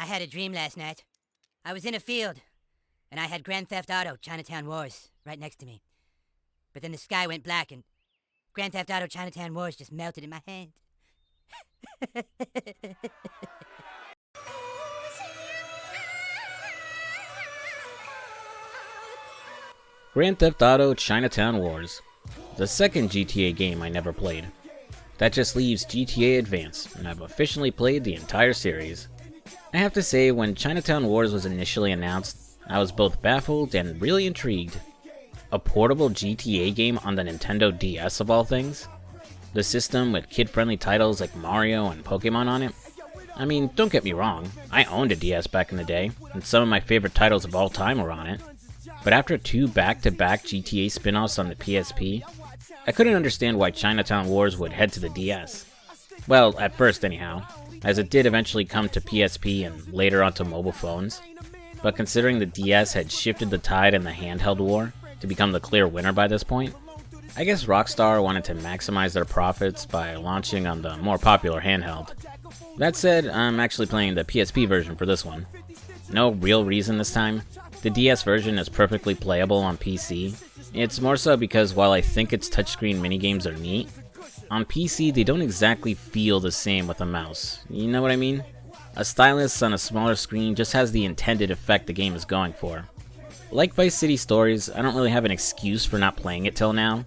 I had a dream last night. I was in a field, and I had Grand Theft Auto Chinatown Wars right next to me. But then the sky went black, and Grand Theft Auto Chinatown Wars just melted in my hand. Grand Theft Auto Chinatown Wars, the second GTA game I never played. That just leaves GTA Advance, and I've officially played the entire series. I have to say, when Chinatown Wars was initially announced, I was both baffled and really intrigued. A portable GTA game on the Nintendo DS of all things? The system with kid-friendly titles like Mario and Pokemon on it? I mean, don't get me wrong, I owned a DS back in the day, and some of my favorite titles of all time were on it. But after 2 back-to-back GTA spin-offs on the PSP, I couldn't understand why Chinatown Wars would head to the DS. Well, at first anyhow, as it did eventually come to PSP and later onto mobile phones. But considering the DS had shifted the tide in the handheld war to become the clear winner by this point, I guess Rockstar wanted to maximize their profits by launching on the more popular handheld. That said, I'm actually playing the PSP version for this one. No real reason this time. The DS version is perfectly playable on PC. It's more so because while I think its touchscreen minigames are neat, on PC they don't exactly feel the same with a mouse. You know what I mean? A stylus on a smaller screen just has the intended effect the game is going for. Like Vice City Stories, I don't really have an excuse for not playing it till now,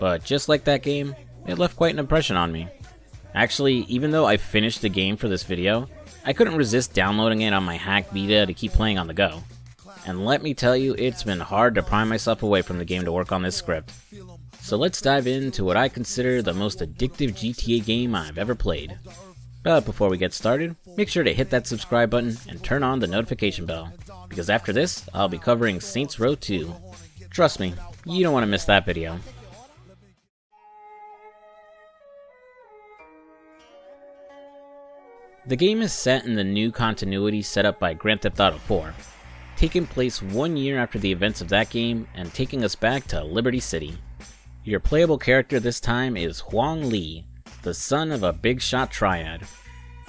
but just like that game, it left quite an impression on me. Actually, even though I finished the game for this video, I couldn't resist downloading it on my hacked Vita to keep playing on the go. And let me tell you, it's been hard to pry myself away from the game to work on this script. So let's dive into what I consider the most addictive GTA game I've ever played. But before we get started, make sure to hit that subscribe button and turn on the notification bell, because after this, I'll be covering Saints Row 2. Trust me, you don't want to miss that video. The game is set in the new continuity set up by Grand Theft Auto 4, taking place 1 year after the events of that game and taking us back to Liberty City. Your playable character this time is Huang Li, the son of a big shot triad.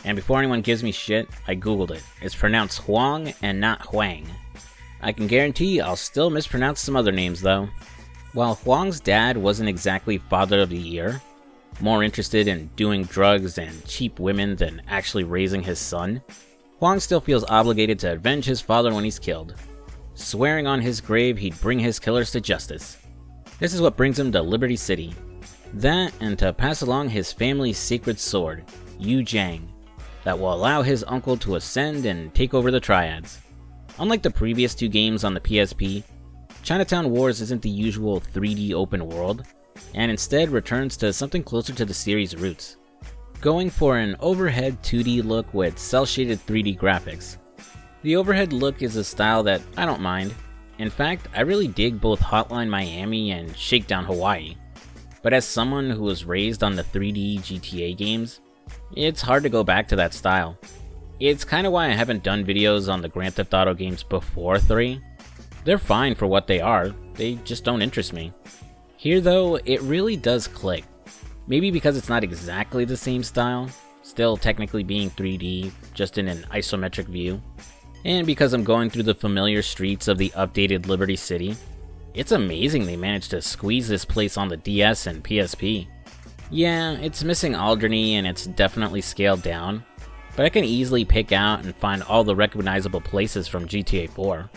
And before anyone gives me shit, I googled it. It's pronounced Huang and not Huang. I can guarantee I'll still mispronounce some other names though. While Huang's dad wasn't exactly father of the year, more interested in doing drugs and cheap women than actually raising his son, Huang still feels obligated to avenge his father when he's killed, swearing on his grave he'd bring his killers to justice. This is what brings him to Liberty City. That, and to pass along his family's sacred sword, Yu Zhang, that will allow his uncle to ascend and take over the Triads. Unlike the previous 2 games on the PSP, Chinatown Wars isn't the usual 3D open world, and instead returns to something closer to the series' roots, going for an overhead 2D look with cel-shaded 3D graphics. The overhead look is a style that I don't mind. In fact, I really dig both Hotline Miami and Shakedown Hawaii. But as someone who was raised on the 3D GTA games, it's hard to go back to that style. It's kinda why I haven't done videos on the Grand Theft Auto games before 3. They're fine for what they are, they just don't interest me. Here though, it really does click. Maybe because it's not exactly the same style, still technically being 3D, just in an isometric view. And because I'm going through the familiar streets of the updated Liberty City, it's amazing they managed to squeeze this place on the DS and PSP. Yeah, it's missing Alderney and it's definitely scaled down, but I can easily pick out and find all the recognizable places from GTA 4.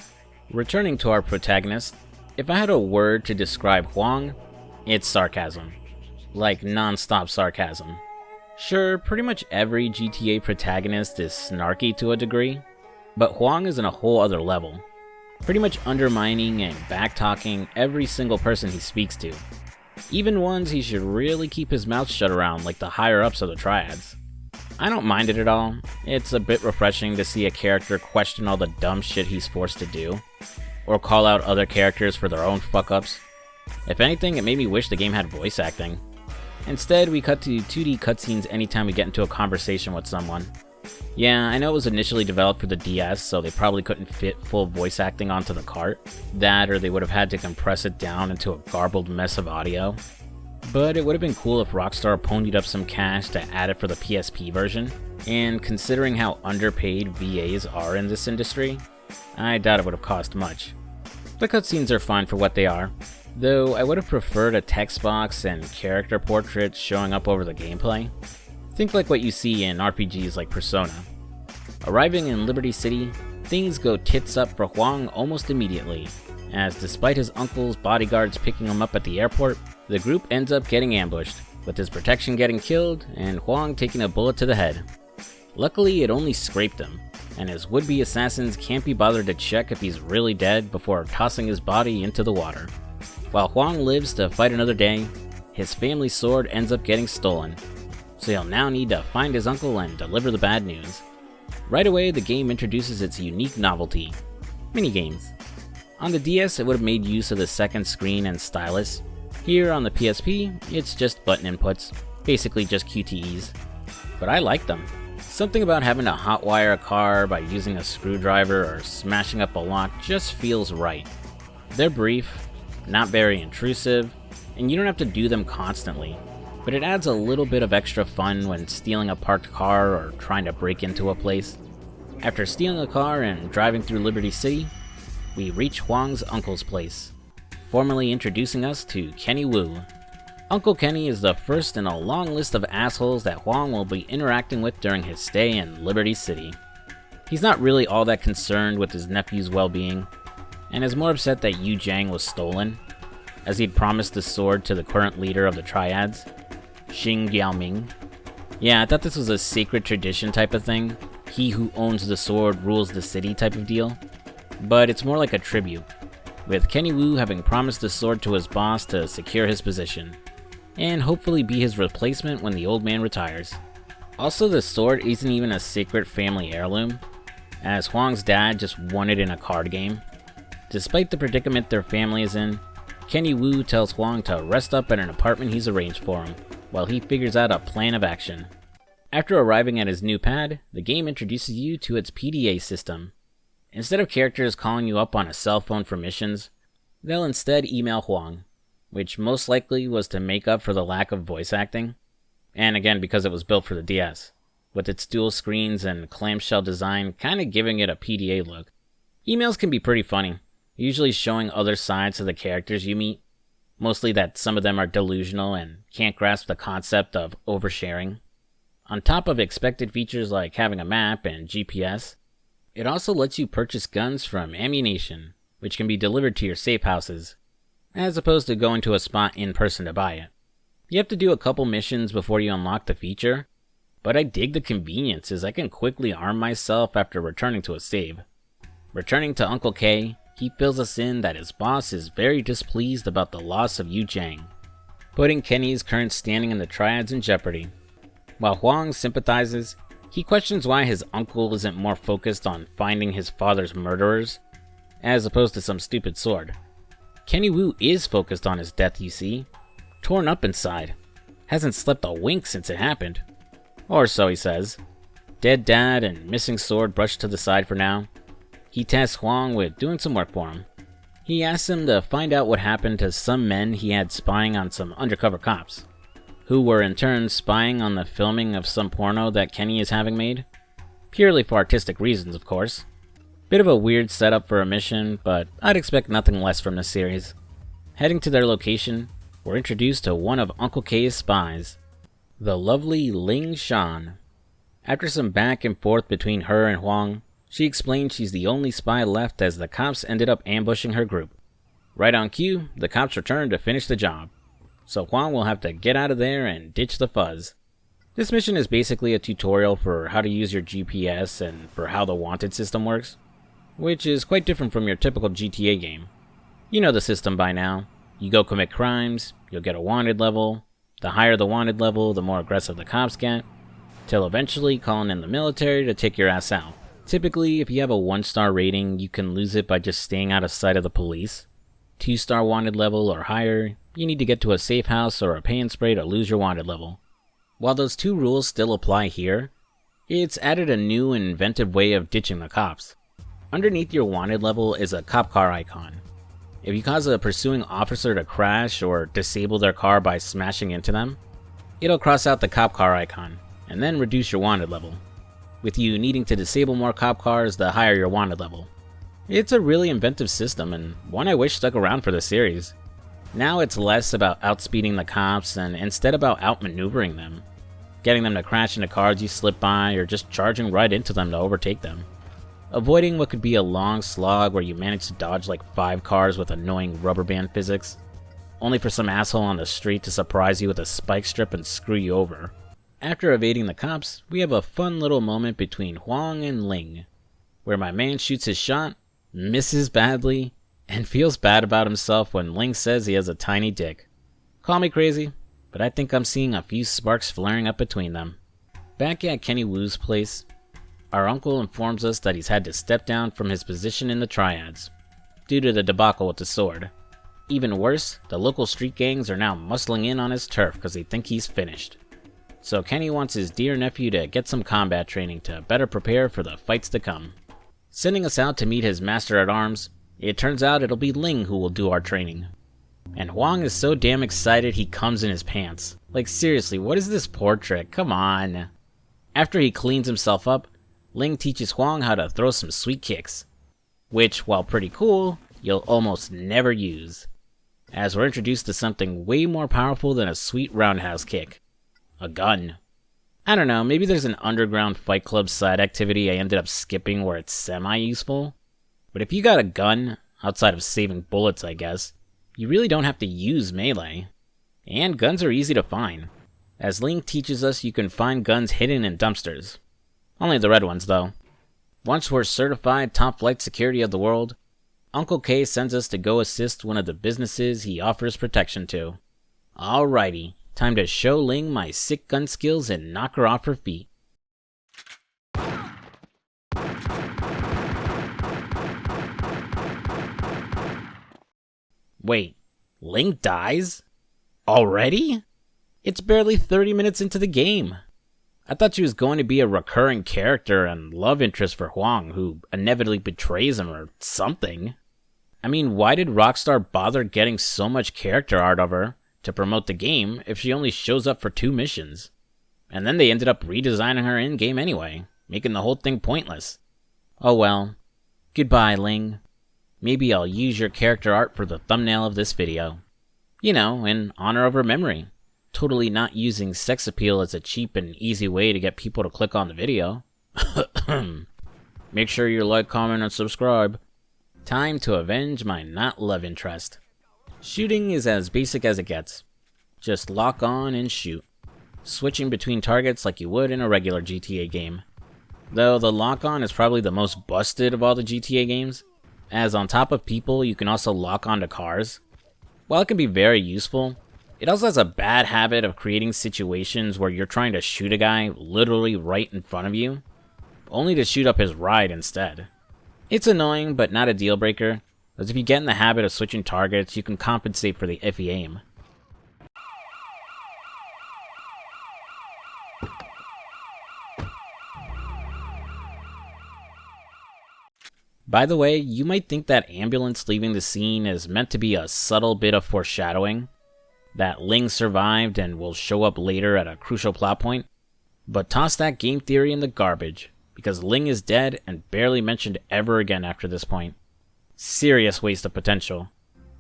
Returning to our protagonist, if I had a word to describe Huang, it's sarcasm. Like non-stop sarcasm. Sure, pretty much every GTA protagonist is snarky to a degree, but Huang is in a whole other level, pretty much undermining and backtalking every single person he speaks to, even ones he should really keep his mouth shut around like the higher-ups of the Triads. I don't mind it at all. It's a bit refreshing to see a character question all the dumb shit he's forced to do, or call out other characters for their own fuck-ups. If anything, it made me wish the game had voice acting. Instead, we cut to 2D cutscenes anytime we get into a conversation with someone. Yeah, I know it was initially developed for the DS, so they probably couldn't fit full voice acting onto the cart. That, or they would have had to compress it down into a garbled mess of audio. but it would have been cool if Rockstar ponied up some cash to add it for the PSP version, and considering how underpaid VAs are in this industry, I doubt it would have cost much. The cutscenes are fine for what they are, though I would have preferred a text box and character portraits showing up over the gameplay. Think like what you see in RPGs like Persona. Arriving in Liberty City, things go tits up for Huang almost immediately, as despite his uncle's bodyguards picking him up at the airport, the group ends up getting ambushed, with his protection getting killed and Huang taking a bullet to the head. Luckily, it only scraped him, and his would-be assassins can't be bothered to check if he's really dead before tossing his body into the water. While Huang lives to fight another day, his family's sword ends up getting stolen, so he'll now need to find his uncle and deliver the bad news. Right away, the game introduces its unique novelty, minigames. On the DS, it would have made use of the second screen and stylus. Here on the PSP, it's just button inputs, basically just QTEs. But I like them. Something about having to hotwire a car by using a screwdriver or smashing up a lock just feels right. They're brief, not very intrusive, and you don't have to do them constantly, but it adds a little bit of extra fun when stealing a parked car or trying to break into a place. After stealing a car and driving through Liberty City, we reach Huang's uncle's place, formally introducing us to Kenny Wu. Uncle Kenny is the first in a long list of assholes that Huang will be interacting with during his stay in Liberty City. He's not really all that concerned with his nephew's well-being, and is more upset that Yu Jiang was stolen, as he'd promised the sword to the current leader of the Triads, Hsin Jaoming. Yeah, I thought this was a sacred tradition type of thing, he who owns the sword rules the city type of deal, but it's more like a tribute, with Kenny Wu having promised the sword to his boss to secure his position, and hopefully be his replacement when the old man retires. Also, the sword isn't even a secret family heirloom, as Huang's dad just won it in a card game. Despite the predicament their family is in, Kenny Wu tells Huang to rest up at an apartment he's arranged for him, while he figures out a plan of action. After arriving at his new pad, the game introduces you to its PDA system. Instead of characters calling you up on a cell phone for missions, they'll instead email Huang, which most likely was to make up for the lack of voice acting, and again because it was built for the DS, with its dual screens and clamshell design kinda giving it a PDA look. Emails can be pretty funny, usually showing other sides to the characters you meet, mostly that some of them are delusional and can't grasp the concept of oversharing. On top of expected features like having a map and GPS, it also lets you purchase guns from ammunition, which can be delivered to your safe houses, as opposed to going to a spot in person to buy it. You have to do a couple missions before you unlock the feature, but I dig the convenience as I can quickly arm myself after returning to a save. Returning to Uncle K, he fills us in that his boss is very displeased about the loss of Yu Jiang, putting Kenny's current standing in the Triads in jeopardy. While Huang sympathizes, he questions why his uncle isn't more focused on finding his father's murderers, as opposed to some stupid sword. Kenny Wu is focused on his death, you see. Torn up inside. Hasn't slept a wink since it happened. Or so he says. Dead dad and missing sword brushed to the side for now. He tasks Huang with doing some work for him. He asks him to find out what happened to some men he had spying on some undercover cops, who were in turn spying on the filming of some porno that Kenny is having made. Purely for artistic reasons, of course. Bit of a weird setup for a mission, but I'd expect nothing less from this series. Heading to their location, we're introduced to one of Uncle K's spies, the lovely Ling Shan. After some back and forth between her and Huang, she explains she's the only spy left as the cops ended up ambushing her group. Right on cue, the cops return to finish the job, so Huang will have to get out of there and ditch the fuzz. This mission is basically a tutorial for how to use your GPS and for how the wanted system works, which is quite different from your typical GTA game. You know the system by now. You go commit crimes, you'll get a wanted level. The higher the wanted level, the more aggressive the cops get, till eventually calling in the military to take your ass out. Typically, if you have a 1-star rating, you can lose it by just staying out of sight of the police. 2-star wanted level or higher, you need to get to a safe house or a pay and spray to lose your wanted level. While those two rules still apply here, it's added a new and inventive way of ditching the cops. Underneath your wanted level is a cop car icon. If you cause a pursuing officer to crash or disable their car by smashing into them, it'll cross out the cop car icon, and then reduce your wanted level, with you needing to disable more cop cars the higher your wanted level. It's a really inventive system, and one I wish stuck around for the series. Now it's less about outspeeding the cops and instead about outmaneuvering them, getting them to crash into cars you slip by or just charging right into them to overtake them. Avoiding what could be a long slog where you manage to dodge like 5 cars with annoying rubber band physics, only for some asshole on the street to surprise you with a spike strip and screw you over. After evading the cops, we have a fun little moment between Huang and Ling, where my man shoots his shot, misses badly, and feels bad about himself when Ling says he has a tiny dick. Call me crazy, but I think I'm seeing a few sparks flaring up between them. Back at Kenny Wu's place, our uncle informs us that he's had to step down from his position in the triads, due to the debacle with the sword. Even worse, the local street gangs are now muscling in on his turf because they think he's finished. So Kenny wants his dear nephew to get some combat training to better prepare for the fights to come. Sending us out to meet his master-at-arms, it turns out it'll be Ling who will do our training. And Huang is so damn excited he comes in his pants. Like seriously, what is this poor trick? Come on. After he cleans himself up, Ling teaches Huang how to throw some sweet kicks, which, while pretty cool, you'll almost never use, as we're introduced to something way more powerful than a sweet roundhouse kick. A gun. I don't know, maybe there's an underground Fight Club side activity I ended up skipping where it's semi-useful, but if you got a gun, outside of saving bullets I guess, you really don't have to use melee. And guns are easy to find. As Ling teaches us, you can find guns hidden in dumpsters. Only the red ones, though. Once we're certified top-flight security of the world, Uncle K sends us to go assist one of the businesses he offers protection to. Alrighty, time to show Ling my sick gun skills and knock her off her feet. Wait, Ling dies? Already? It's barely 30 minutes into the game. I thought she was going to be a recurring character and love interest for Huang, who inevitably betrays him or something. I mean, why did Rockstar bother getting so much character art of her to promote the game if she only shows up for 2 missions? And then they ended up redesigning her in-game anyway, making the whole thing pointless. Oh well. Goodbye, Ling. Maybe I'll use your character art for the thumbnail of this video. You know, in honor of her memory. Totally not using sex appeal as a cheap and easy way to get people to click on the video. Make sure you like, comment, and subscribe. Time to avenge my not love interest. Shooting is as basic as it gets. Just lock on and shoot, switching between targets like you would in a regular GTA game. Though the lock on is probably the most busted of all the GTA games, as on top of people you can also lock onto cars. While it can be very useful, it also has a bad habit of creating situations where you're trying to shoot a guy literally right in front of you, only to shoot up his ride instead. It's annoying, but not a deal breaker, as if you get in the habit of switching targets, you can compensate for the iffy aim. By the way, you might think that ambulance leaving the scene is meant to be a subtle bit of foreshadowing, that Ling survived and will show up later at a crucial plot point, but toss that game theory in the garbage, because Ling is dead and barely mentioned ever again after this point. Serious waste of potential.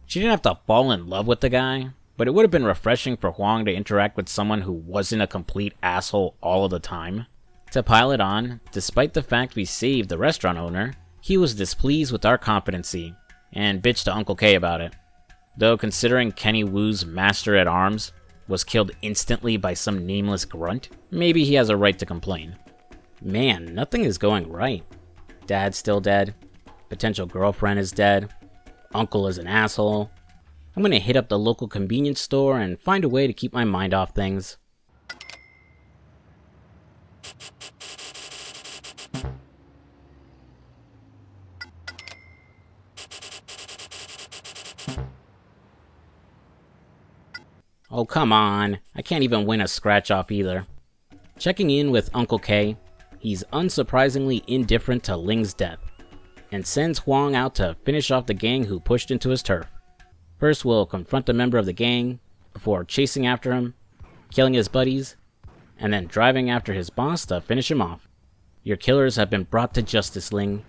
She didn't have to fall in love with the guy, but it would have been refreshing for Huang to interact with someone who wasn't a complete asshole all of the time. To pile it on, despite the fact we saved the restaurant owner, he was displeased with our competency, and bitched to Uncle K about it. Though considering Kenny Wu's master-at-arms was killed instantly by some nameless grunt, maybe he has a right to complain. Man, nothing is going right. Dad's still dead. Potential girlfriend is dead. Uncle is an asshole. I'm gonna hit up the local convenience store and find a way to keep my mind off things. Oh, come on. I can't even win a scratch-off either. Checking in with Uncle K, he's unsurprisingly indifferent to Ling's death, and sends Huang out to finish off the gang who pushed into his turf. First, we'll confront a member of the gang before chasing after him, killing his buddies, and then driving after his boss to finish him off. Your killers have been brought to justice, Ling.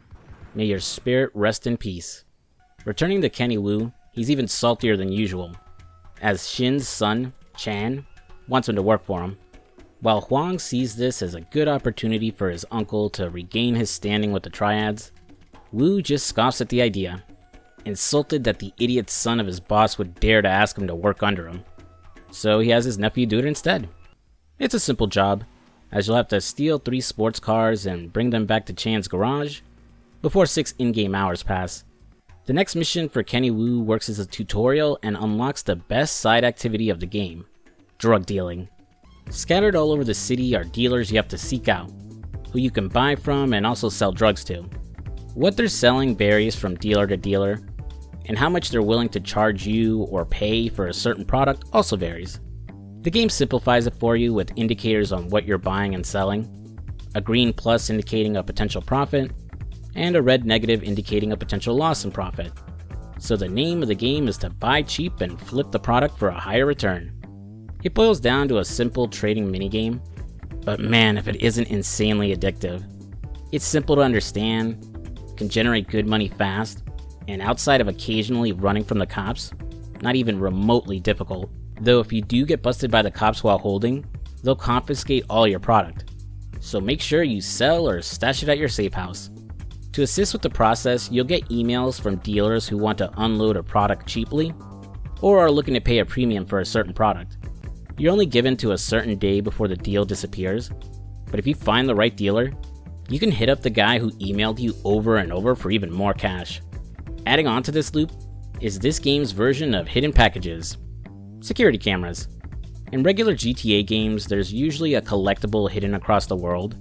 May your spirit rest in peace. Returning to Kenny Wu, he's even saltier than usual, as Hsin's son, Chan, wants him to work for him. While Huang sees this as a good opportunity for his uncle to regain his standing with the Triads, Wu just scoffs at the idea, insulted that the idiot son of his boss would dare to ask him to work under him. So he has his nephew do it instead. It's a simple job, as you'll have to steal 3 sports cars and bring them back to Chan's garage before 6 in-game hours pass. The next mission for Kenny Wu works as a tutorial and unlocks the best side activity of the game, drug dealing. Scattered all over the city are dealers you have to seek out, who you can buy from and also sell drugs to. What they're selling varies from dealer to dealer, and how much they're willing to charge you or pay for a certain product also varies. The game simplifies it for you with indicators on what you're buying and selling, a green plus indicating a potential profit, and a red negative indicating a potential loss in profit. So the name of the game is to buy cheap and flip the product for a higher return. It boils down to a simple trading minigame, but man, if it isn't insanely addictive. It's simple to understand, can generate good money fast, and outside of occasionally running from the cops, not even remotely difficult. Though if you do get busted by the cops while holding, they'll confiscate all your product. So make sure you sell or stash it at your safe house. To assist with the process, you'll get emails from dealers who want to unload a product cheaply, or are looking to pay a premium for a certain product. You're only given to a certain day before the deal disappears, but if you find the right dealer, you can hit up the guy who emailed you over and over for even more cash. Adding on to this loop is this game's version of hidden packages. Security cameras. In regular GTA games, there's usually a collectible hidden across the world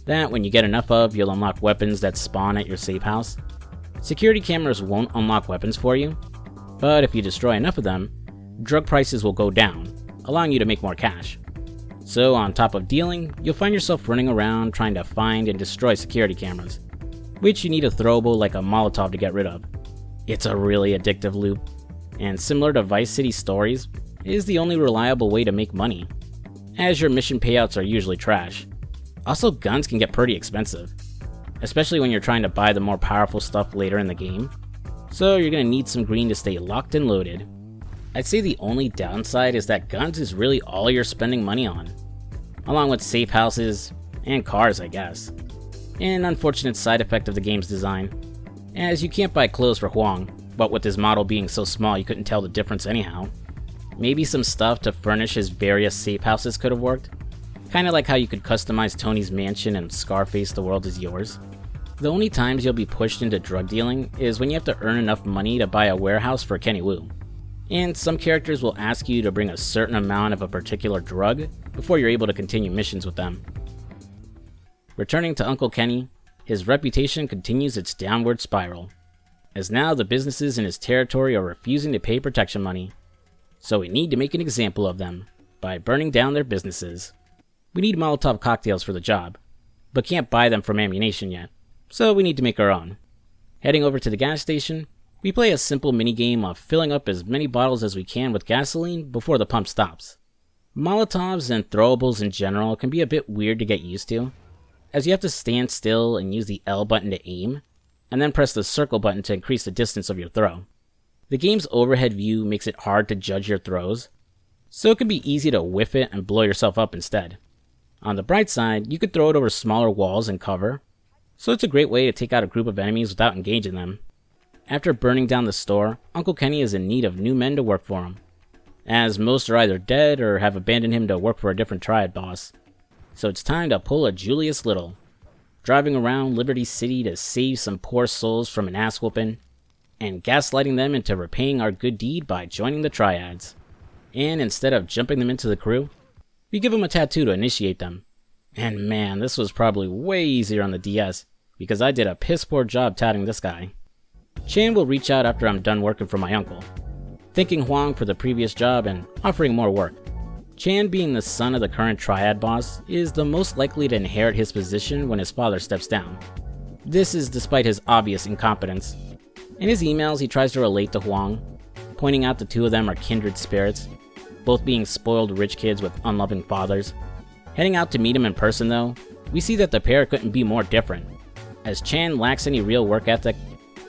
that when you get enough of, you'll unlock weapons that spawn at your safe house. Security cameras won't unlock weapons for you, but if you destroy enough of them, drug prices will go down, allowing you to make more cash. So on top of dealing, you'll find yourself running around trying to find and destroy security cameras, which you need a throwable like a Molotov to get rid of. It's a really addictive loop, and similar to Vice City Stories, is the only reliable way to make money, as your mission payouts are usually trash. Also, guns can get pretty expensive, especially when you're trying to buy the more powerful stuff later in the game, so you're going to need some green to stay locked and loaded. I'd say the only downside is that guns is really all you're spending money on, along with safe houses and cars, I guess. An unfortunate side effect of the game's design, as you can't buy clothes for Huang, but with his model being so small you couldn't tell the difference anyhow. Maybe some stuff to furnish his various safe houses could have worked, kinda like how you could customize Tony's mansion and Scarface The World Is Yours. The only times you'll be pushed into drug dealing is when you have to earn enough money to buy a warehouse for Kenny Wu. And some characters will ask you to bring a certain amount of a particular drug before you're able to continue missions with them. Returning to Uncle Kenny, his reputation continues its downward spiral, as now the businesses in his territory are refusing to pay protection money. So we need to make an example of them by burning down their businesses. We need Molotov cocktails for the job, but can't buy them from ammunition yet, so we need to make our own. Heading over to the gas station, we play a simple minigame of filling up as many bottles as we can with gasoline before the pump stops. Molotovs and throwables in general can be a bit weird to get used to, as you have to stand still and use the L button to aim, and then press the circle button to increase the distance of your throw. The game's overhead view makes it hard to judge your throws, so it can be easy to whiff it and blow yourself up instead. On the bright side, you could throw it over smaller walls and cover, so it's a great way to take out a group of enemies without engaging them. After burning down the store, Uncle Kenny is in need of new men to work for him, as most are either dead or have abandoned him to work for a different Triad boss. So it's time to pull a Julius Little, driving around Liberty City to save some poor souls from an ass whooping, and gaslighting them into repaying our good deed by joining the Triads. And instead of jumping them into the crew, we give them a tattoo to initiate them. And man, this was probably way easier on the DS, because I did a piss poor job tatting this guy. Chan will reach out after I'm done working for my uncle, thanking Huang for the previous job and offering more work. Chan, being the son of the current Triad boss, is the most likely to inherit his position when his father steps down. This is despite his obvious incompetence. In his emails, he tries to relate to Huang, pointing out the two of them are kindred spirits, both being spoiled rich kids with unloving fathers. Heading out to meet him in person though, we see that the pair couldn't be more different, as Chan lacks any real work ethic,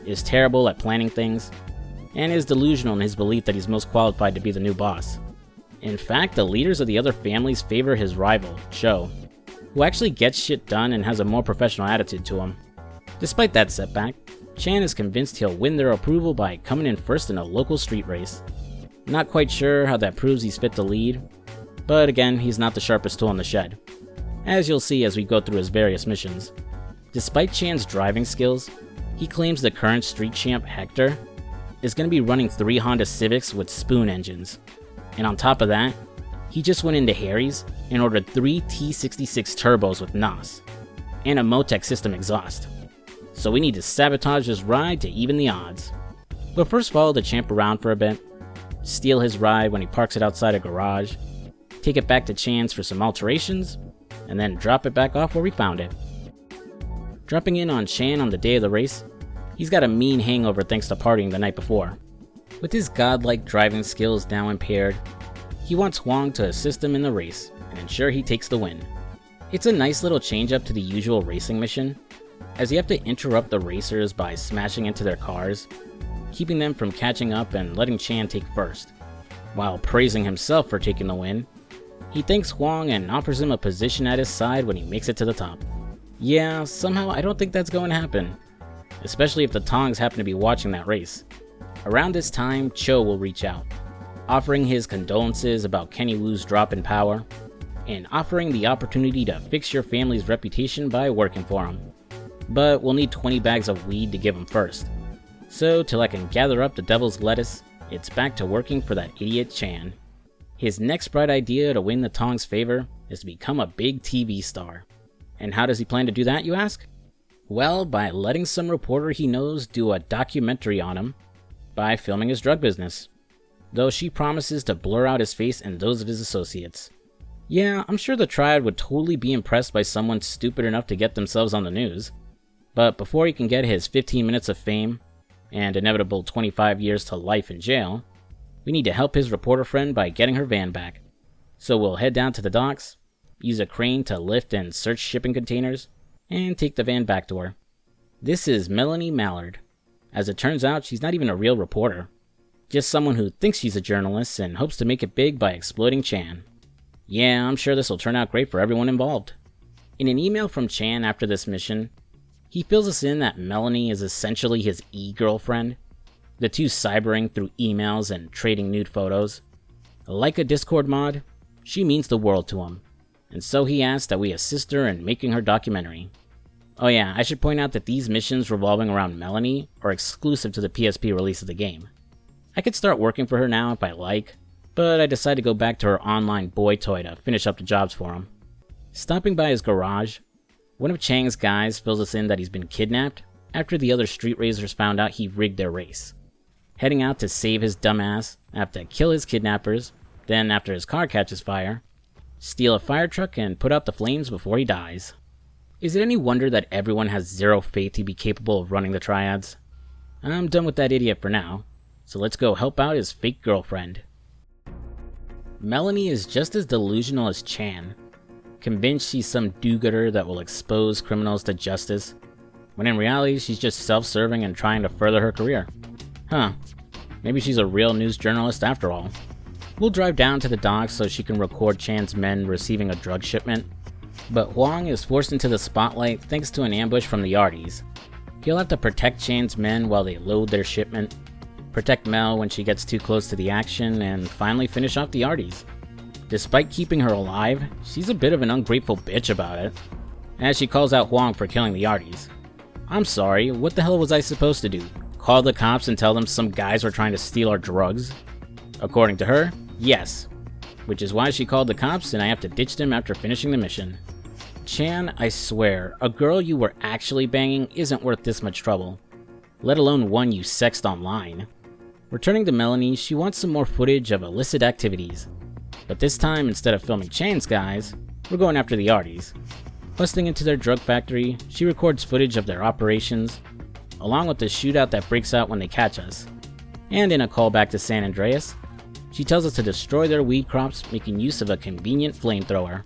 is terrible at planning things, and is delusional in his belief that he's most qualified to be the new boss. In fact, the leaders of the other families favor his rival, Zhou, who actually gets shit done and has a more professional attitude to him. Despite that setback, Chan is convinced he'll win their approval by coming in first in a local street race. Not quite sure how that proves he's fit to lead, but again, he's not the sharpest tool in the shed, as you'll see as we go through his various missions. Despite Chan's driving skills, he claims the current street champ, Hector, is going to be running 3 Honda Civics with spoon engines. And on top of that, he just went into Harry's and ordered 3 T66 turbos with NOS, and a Motec system exhaust. So we need to sabotage his ride to even the odds. But first follow the champ around for a bit, steal his ride when he parks it outside a garage, take it back to Chan's for some alterations, and then drop it back off where we found it. Dropping in on Chan on the day of the race, he's got a mean hangover thanks to partying the night before. With his godlike driving skills now impaired, he wants Huang to assist him in the race and ensure he takes the win. It's a nice little change up to the usual racing mission, as you have to interrupt the racers by smashing into their cars, keeping them from catching up and letting Chan take first. While praising himself for taking the win, he thanks Huang and offers him a position at his side when he makes it to the top. Yeah, somehow I don't think that's going to happen, especially if the Tongs happen to be watching that race. Around this time, Cho will reach out, offering his condolences about Kenny Wu's drop in power, and offering the opportunity to fix your family's reputation by working for him. But we'll need 20 bags of weed to give him first. So till I can gather up the devil's lettuce, it's back to working for that idiot Chan. His next bright idea to win the Tongs' favor is to become a big TV star. And how does he plan to do that, you ask? Well, by letting some reporter he knows do a documentary on him by filming his drug business, though she promises to blur out his face and those of his associates. Yeah, I'm sure the Triad would totally be impressed by someone stupid enough to get themselves on the news. But before he can get his 15 minutes of fame and inevitable 25 years to life in jail, we need to help his reporter friend by getting her van back. So we'll head down to the docks, use a crane to lift and search shipping containers, and take the van back to her. This is Melanie Mallard. As it turns out, she's not even a real reporter, just someone who thinks she's a journalist and hopes to make it big by exploiting Chan. Yeah, I'm sure this will turn out great for everyone involved. In an email from Chan after this mission, he fills us in that Melanie is essentially his e-girlfriend, the two cybering through emails and trading nude photos. Like a Discord mod, she means the world to him, and so he asks that we assist her in making her documentary. Oh yeah, I should point out that these missions revolving around Melanie are exclusive to the PSP release of the game. I could start working for her now if I like, but I decide to go back to her online boy toy to finish up the jobs for him. Stopping by his garage, one of Chang's guys fills us in that he's been kidnapped after the other street racers found out he rigged their race. Heading out to save his dumbass, I have to kill his kidnappers, then after his car catches fire, steal a fire truck and put out the flames before he dies. Is it any wonder that everyone has zero faith he'd be capable of running the Triads? I'm done with that idiot for now, so let's go help out his fake girlfriend. Melanie is just as delusional as Chan, convinced she's some do-gooder that will expose criminals to justice, when in reality she's just self-serving and trying to further her career. Huh, maybe she's a real news journalist after all. We'll drive down to the docks so she can record Chan's men receiving a drug shipment, but Huang is forced into the spotlight thanks to an ambush from the Yardies. He'll have to protect Chan's men while they load their shipment, protect Mel when she gets too close to the action, and finally finish off the Yardies. Despite keeping her alive, she's a bit of an ungrateful bitch about it, as she calls out Huang for killing the Yardies. I'm sorry, what the hell was I supposed to do? Call the cops and tell them some guys were trying to steal our drugs? According to her, yes. Which is why she called the cops and I have to ditch them after finishing the mission. Chan, I swear, a girl you were actually banging isn't worth this much trouble, let alone one you sexed online. Returning to Melanie, she wants some more footage of illicit activities, but this time, instead of filming Chan's guys, we're going after the Yardies. Busting into their drug factory, she records footage of their operations, along with the shootout that breaks out when they catch us. And in a callback to San Andreas, she tells us to destroy their weed crops making use of a convenient flamethrower.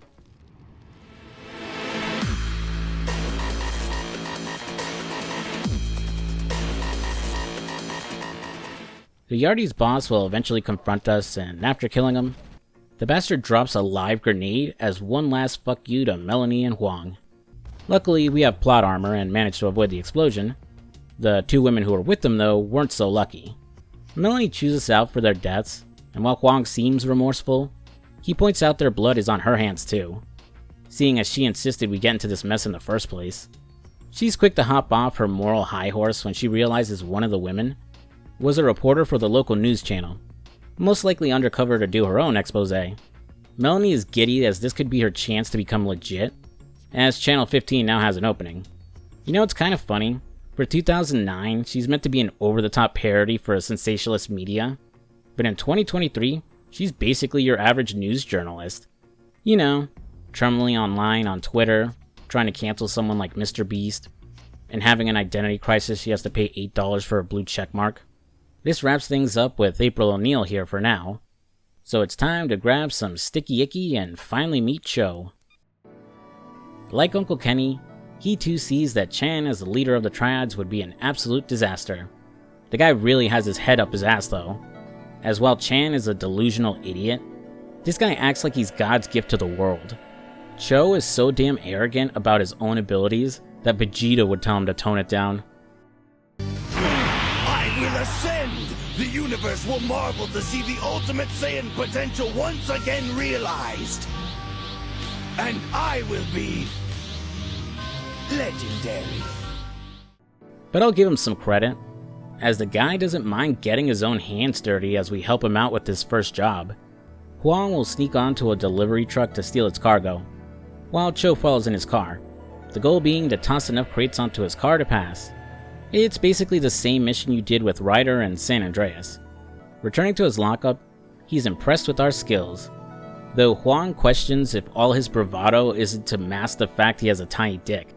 The Yardi's boss will eventually confront us, and after killing him, the bastard drops a live grenade as one last fuck you to Melanie and Huang. Luckily, we have plot armor and managed to avoid the explosion. The two women who were with them, though, weren't so lucky. Melanie chews us out for their deaths, and while Huang seems remorseful, he points out their blood is on her hands too, seeing as she insisted we get into this mess in the first place. She's quick to hop off her moral high horse when she realizes one of the women was a reporter for the local news channel, most likely undercover to do her own expose. Melanie is giddy as this could be her chance to become legit, as Channel 15 now has an opening. You know, it's kind of funny. For 2009, she's meant to be an over-the-top parody for a sensationalist media, but in 2023, she's basically your average news journalist. You know, trembling online on Twitter, trying to cancel someone like Mr. Beast, and having an identity crisis she has to pay $8 for a blue checkmark. This wraps things up with April O'Neil here for now, so it's time to grab some sticky icky and finally meet Cho. Like Uncle Kenny, he too sees that Chan as the leader of the Triads would be an absolute disaster. The guy really has his head up his ass though, as while Chan is a delusional idiot, this guy acts like he's God's gift to the world. Cho is so damn arrogant about his own abilities that Vegeta would tell him to tone it down. I will ascend! The universe will marvel to see the ultimate Saiyan potential once again realized! And I will be legendary. But I'll give him some credit, as the guy doesn't mind getting his own hands dirty as we help him out with his first job. Huang will sneak onto a delivery truck to steal its cargo, while Cho follows in his car, the goal being to toss enough crates onto his car to pass. It's basically the same mission you did with Ryder and San Andreas. Returning to his lockup, he's impressed with our skills, though Huang questions if all his bravado isn't to mask the fact he has a tiny dick.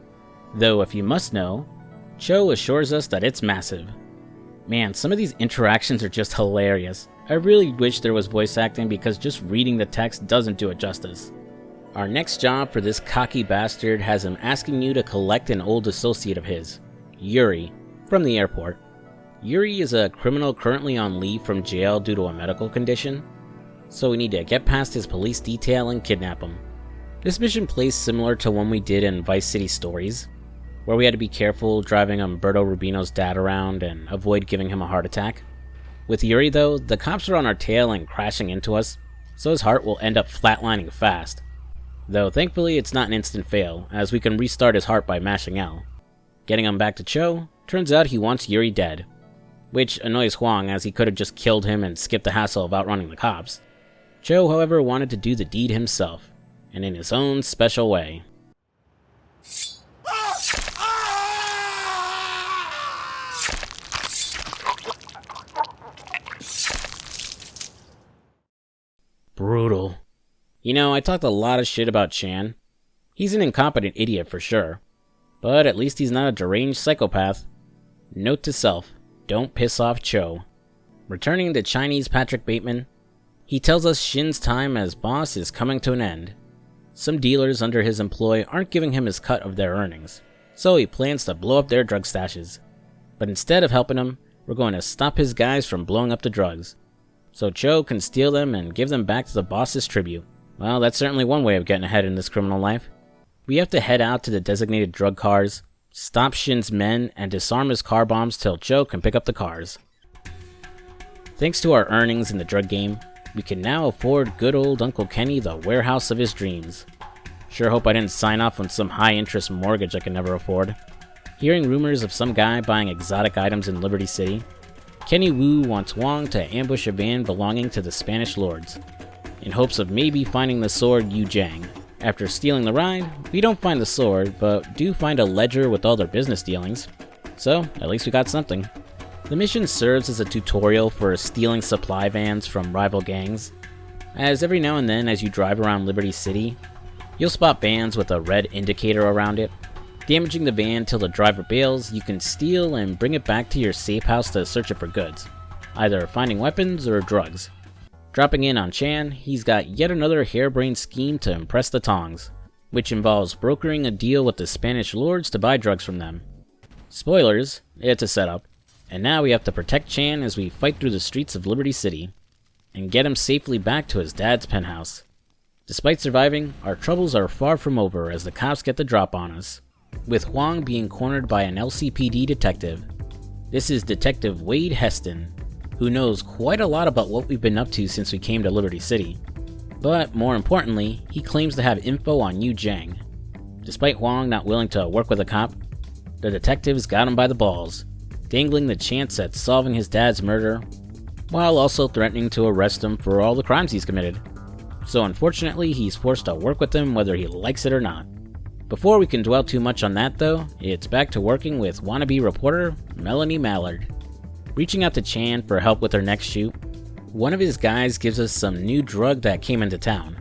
Though if you must know, Cho assures us that it's massive. Man, some of these interactions are just hilarious. I really wish there was voice acting because just reading the text doesn't do it justice. Our next job for this cocky bastard has him asking you to collect an old associate of his, Yuri, from the airport. Yuri is a criminal currently on leave from jail due to a medical condition, so we need to get past his police detail and kidnap him. This mission plays similar to one we did in Vice City Stories, where we had to be careful driving Umberto Rubino's dad around and avoid giving him a heart attack. With Yuri though, the cops are on our tail and crashing into us, so his heart will end up flatlining fast. Though thankfully it's not an instant fail, as we can restart his heart by mashing L. Getting him back to Cho, turns out he wants Yuri dead, which annoys Huang as he could have just killed him and skipped the hassle of outrunning the cops. Cho, however, wanted to do the deed himself, and in his own special way. Brutal. You know, I talked a lot of shit about Chan. He's an incompetent idiot for sure, but at least he's not a deranged psychopath. Note to self, don't piss off Cho. Returning to Chinese Patrick Bateman, he tells us Shin's time as boss is coming to an end. Some dealers under his employ aren't giving him his cut of their earnings, so he plans to blow up their drug stashes. But instead of helping him, we're going to stop his guys from blowing up the drugs, so Cho can steal them and give them back to the boss's tribute. Well, that's certainly one way of getting ahead in this criminal life. We have to head out to the designated drug cars, stop Shin's men, and disarm his car bombs till Cho can pick up the cars. Thanks to our earnings in the drug game, we can now afford good old Uncle Kenny the warehouse of his dreams. Sure hope I didn't sign off on some high-interest mortgage I can never afford. Hearing rumors of some guy buying exotic items in Liberty City, Kenny Wu wants Huang to ambush a van belonging to the Spanish lords, in hopes of maybe finding the sword Yu Jiang. After stealing the ride, we don't find the sword, but do find a ledger with all their business dealings. So, at least we got something. The mission serves as a tutorial for stealing supply vans from rival gangs, as every now and then as you drive around Liberty City, you'll spot vans with a red indicator around it. Damaging the van till the driver bails, you can steal and bring it back to your safe house to search it for goods. either finding weapons or drugs. Dropping in on Chan, he's got yet another harebrained scheme to impress the Tongs, which involves brokering a deal with the Spanish lords to buy drugs from them. Spoilers, it's a setup, and now we have to protect Chan as we fight through the streets of Liberty City, and get him safely back to his dad's penthouse. Despite surviving, our troubles are far from over as the cops get the drop on us, with Huang being cornered by an LCPD detective. This is Detective Wade Heston, who knows quite a lot about what we've been up to since we came to Liberty City. But more importantly, he claims to have info on Yu Zhang. Despite Huang not willing to work with a cop, the detectives got him by the balls, dangling the chance at solving his dad's murder, while also threatening to arrest him for all the crimes he's committed. So unfortunately, he's forced to work with them whether he likes it or not. Before we can dwell too much on that though, it's back to working with wannabe reporter Melanie Mallard. Reaching out to Chan for help with her next shoot, one of his guys gives us some new drug that came into town,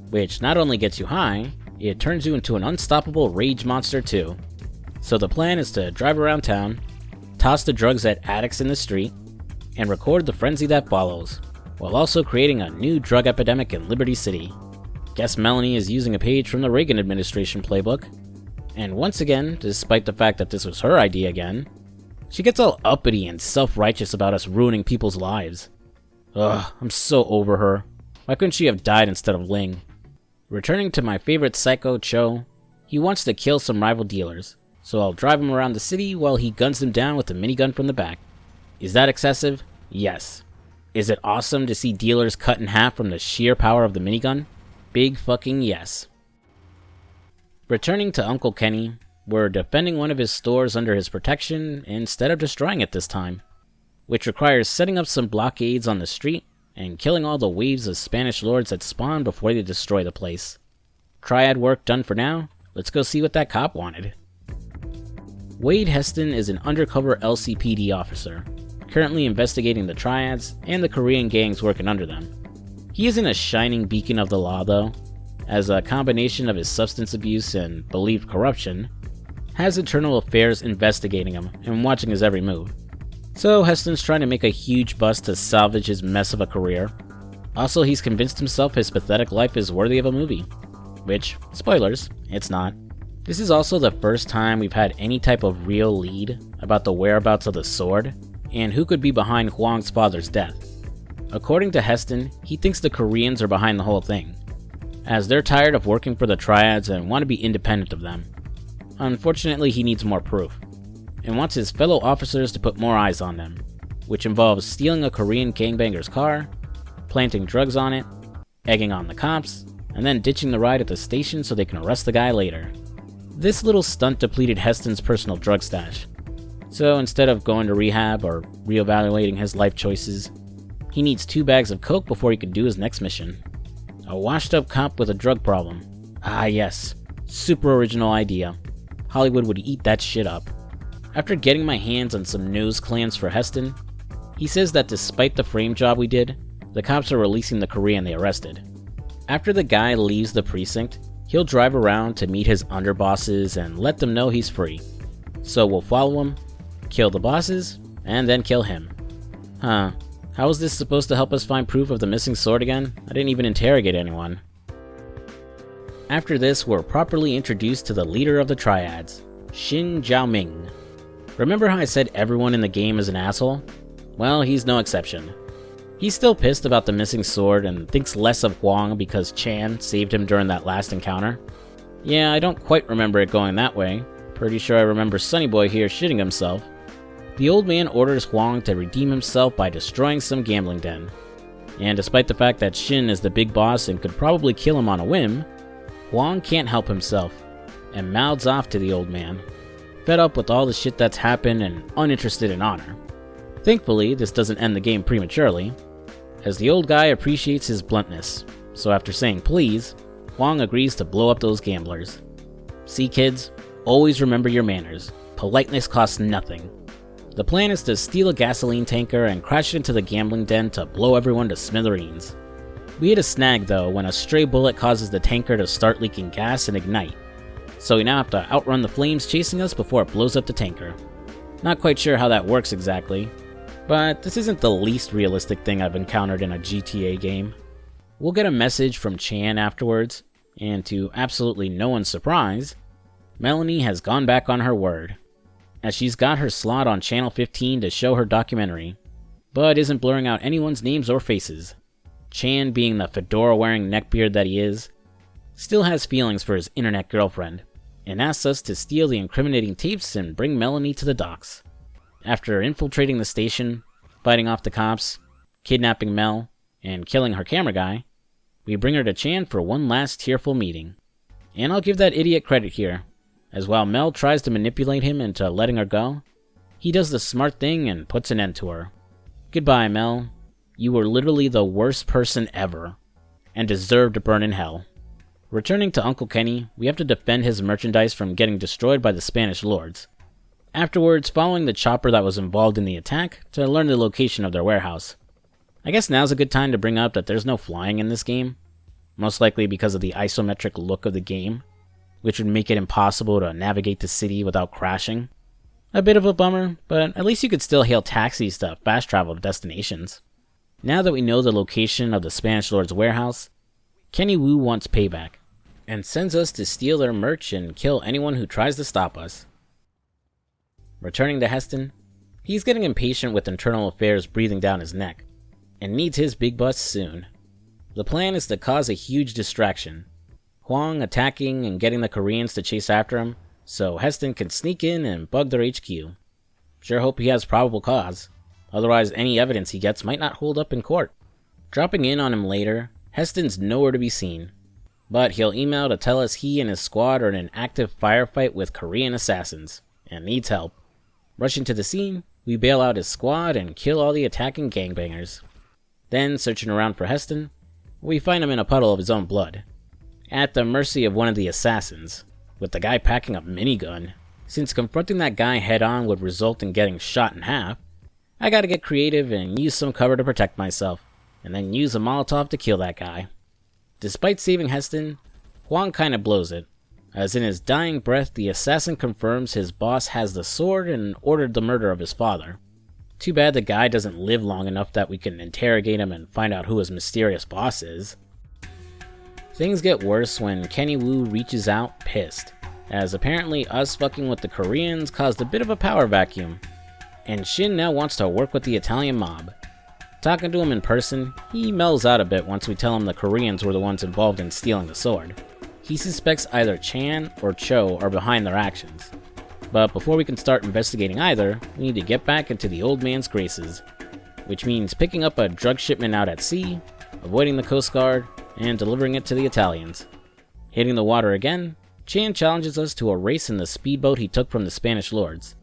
which not only gets you high, it turns you into an unstoppable rage monster too. So the plan is to drive around town, toss the drugs at addicts in the street, and record the frenzy that follows, while also creating a new drug epidemic in Liberty City. Guess Melanie is using a page from the Reagan administration playbook, and once again, despite the fact that this was her idea again, she gets all uppity and self-righteous about us ruining people's lives. Ugh, I'm so over her. Why couldn't she have died instead of Ling? Returning to my favorite psycho, Cho, he wants to kill some rival dealers, so I'll drive him around the city while he guns them down with a minigun from the back. Is that excessive? Yes. Is it awesome to see dealers cut in half from the sheer power of the minigun? Big fucking yes. Returning to Uncle Kenny, we're defending one of his stores under his protection instead of destroying it this time, which requires setting up some blockades on the street and killing all the waves of Spanish lords that spawn before they destroy the place. Triad work done for now, let's go see what that cop wanted. Wade Heston is an undercover LCPD officer, currently investigating the Triads and the Korean gangs working under them. He isn't a shining beacon of the law though, as a combination of his substance abuse and believed corruption has internal affairs investigating him and watching his every move. So Heston's trying to make a huge bust to salvage his mess of a career. Also, he's convinced himself his pathetic life is worthy of a movie. Which, spoilers, it's not. This is also the first time we've had any type of real lead about the whereabouts of the sword, and who could be behind Huang's father's death. According to Heston, he thinks the Koreans are behind the whole thing, as they're tired of working for the Triads and want to be independent of them. Unfortunately, he needs more proof, and wants his fellow officers to put more eyes on them, which involves stealing a Korean gangbanger's car, planting drugs on it, egging on the cops, and then ditching the ride at the station so they can arrest the guy later. This little stunt depleted Heston's personal drug stash, so instead of going to rehab or reevaluating his life choices, he needs 2 bags of coke before he can do his next mission. A washed up cop with a drug problem. Ah yes, super original idea. Hollywood would eat that shit up. After getting my hands on some nose clamps for Heston, he says that despite the frame job we did, the cops are releasing the Korean they arrested. After the guy leaves the precinct, he'll drive around to meet his underbosses and let them know he's free. So we'll follow him, kill the bosses, and then kill him. Huh, how is this supposed to help us find proof of the missing sword again? I didn't even interrogate anyone. After this, we're properly introduced to the leader of the Triads, Hsin Jaoming. Remember how I said everyone in the game is an asshole? Well, he's no exception. He's still pissed about the missing sword and thinks less of Huang because Chan saved him during that last encounter. Yeah, I don't quite remember it going that way. Pretty sure I remember Sonny Boy here shitting himself. The old man orders Huang to redeem himself by destroying some gambling den. And despite the fact that Hsin is the big boss and could probably kill him on a whim, Huang can't help himself, and mouths off to the old man, fed up with all the shit that's happened and uninterested in honor. Thankfully, this doesn't end the game prematurely, as the old guy appreciates his bluntness, so after saying please, Huang agrees to blow up those gamblers. See kids, always remember your manners. Politeness costs nothing. The plan is to steal a gasoline tanker and crash it into the gambling den to blow everyone to smithereens. We hit a snag though when a stray bullet causes the tanker to start leaking gas and ignite, so we now have to outrun the flames chasing us before it blows up the tanker. Not quite sure how that works exactly, But this isn't the least realistic thing I've encountered in a GTA game. We'll get a message from Chan afterwards, and to absolutely no one's surprise, Melanie has gone back on her word, as she's got her slot on Channel 15 to show her documentary, but isn't blurring out anyone's names or faces. Chan, being the fedora-wearing neckbeard that he is, still has feelings for his internet girlfriend, and asks us to steal the incriminating tapes and bring Melanie to the docks. After infiltrating the station, fighting off the cops, kidnapping Mel, and killing her camera guy, we bring her to Chan for one last tearful meeting. And I'll give that idiot credit here, as while Mel tries to manipulate him into letting her go, he does the smart thing and puts an end to her. Goodbye, Mel. You were literally the worst person ever, and deserve to burn in hell. Returning to Uncle Kenny, we have to defend his merchandise from getting destroyed by the Spanish lords. Afterwards, following the chopper that was involved in the attack to learn the location of their warehouse. I guess now's a good time to bring up that there's no flying in this game, most likely because of the isometric look of the game, which would make it impossible to navigate the city without crashing. A bit of a bummer, but at least you could still hail taxis to fast travel to destinations. Now that we know the location of the Spanish Lord's warehouse, Kenny Wu wants payback, and sends us to steal their merch and kill anyone who tries to stop us. Returning to Heston, he's getting impatient with internal affairs breathing down his neck, and needs his big bus soon. The plan is to cause a huge distraction, Huang attacking and getting the Koreans to chase after him, so Heston can sneak in and bug their HQ. Sure hope he has probable cause, otherwise any evidence he gets might not hold up in court. Dropping in on him later, Heston's nowhere to be seen, but he'll email to tell us he and his squad are in an active firefight with Korean assassins, and needs help. Rushing to the scene, we bail out his squad and kill all the attacking gangbangers. Then, searching around for Heston, we find him in a puddle of his own blood, at the mercy of one of the assassins, with the guy packing a minigun. Since confronting that guy head-on would result in getting shot in half, I gotta get creative and use some cover to protect myself, and then use a Molotov to kill that guy. Despite saving Heston, Huang kinda blows it, as in his dying breath the assassin confirms his boss has the sword and ordered the murder of his father. Too bad the guy doesn't live long enough that we can interrogate him and find out who his mysterious boss is. Things get worse when Kenny Wu reaches out pissed, as apparently us fucking with the Koreans caused a bit of a power vacuum, and Hsin now wants to work with the Italian mob. Talking to him in person, he mellows out a bit once we tell him the Koreans were the ones involved in stealing the sword. He suspects either Chan or Cho are behind their actions. But before we can start investigating either, we need to get back into the old man's graces, which means picking up a drug shipment out at sea, avoiding the Coast Guard, and delivering it to the Italians. Hitting the water again, Chan challenges us to a race in the speedboat he took from the Spanish lords.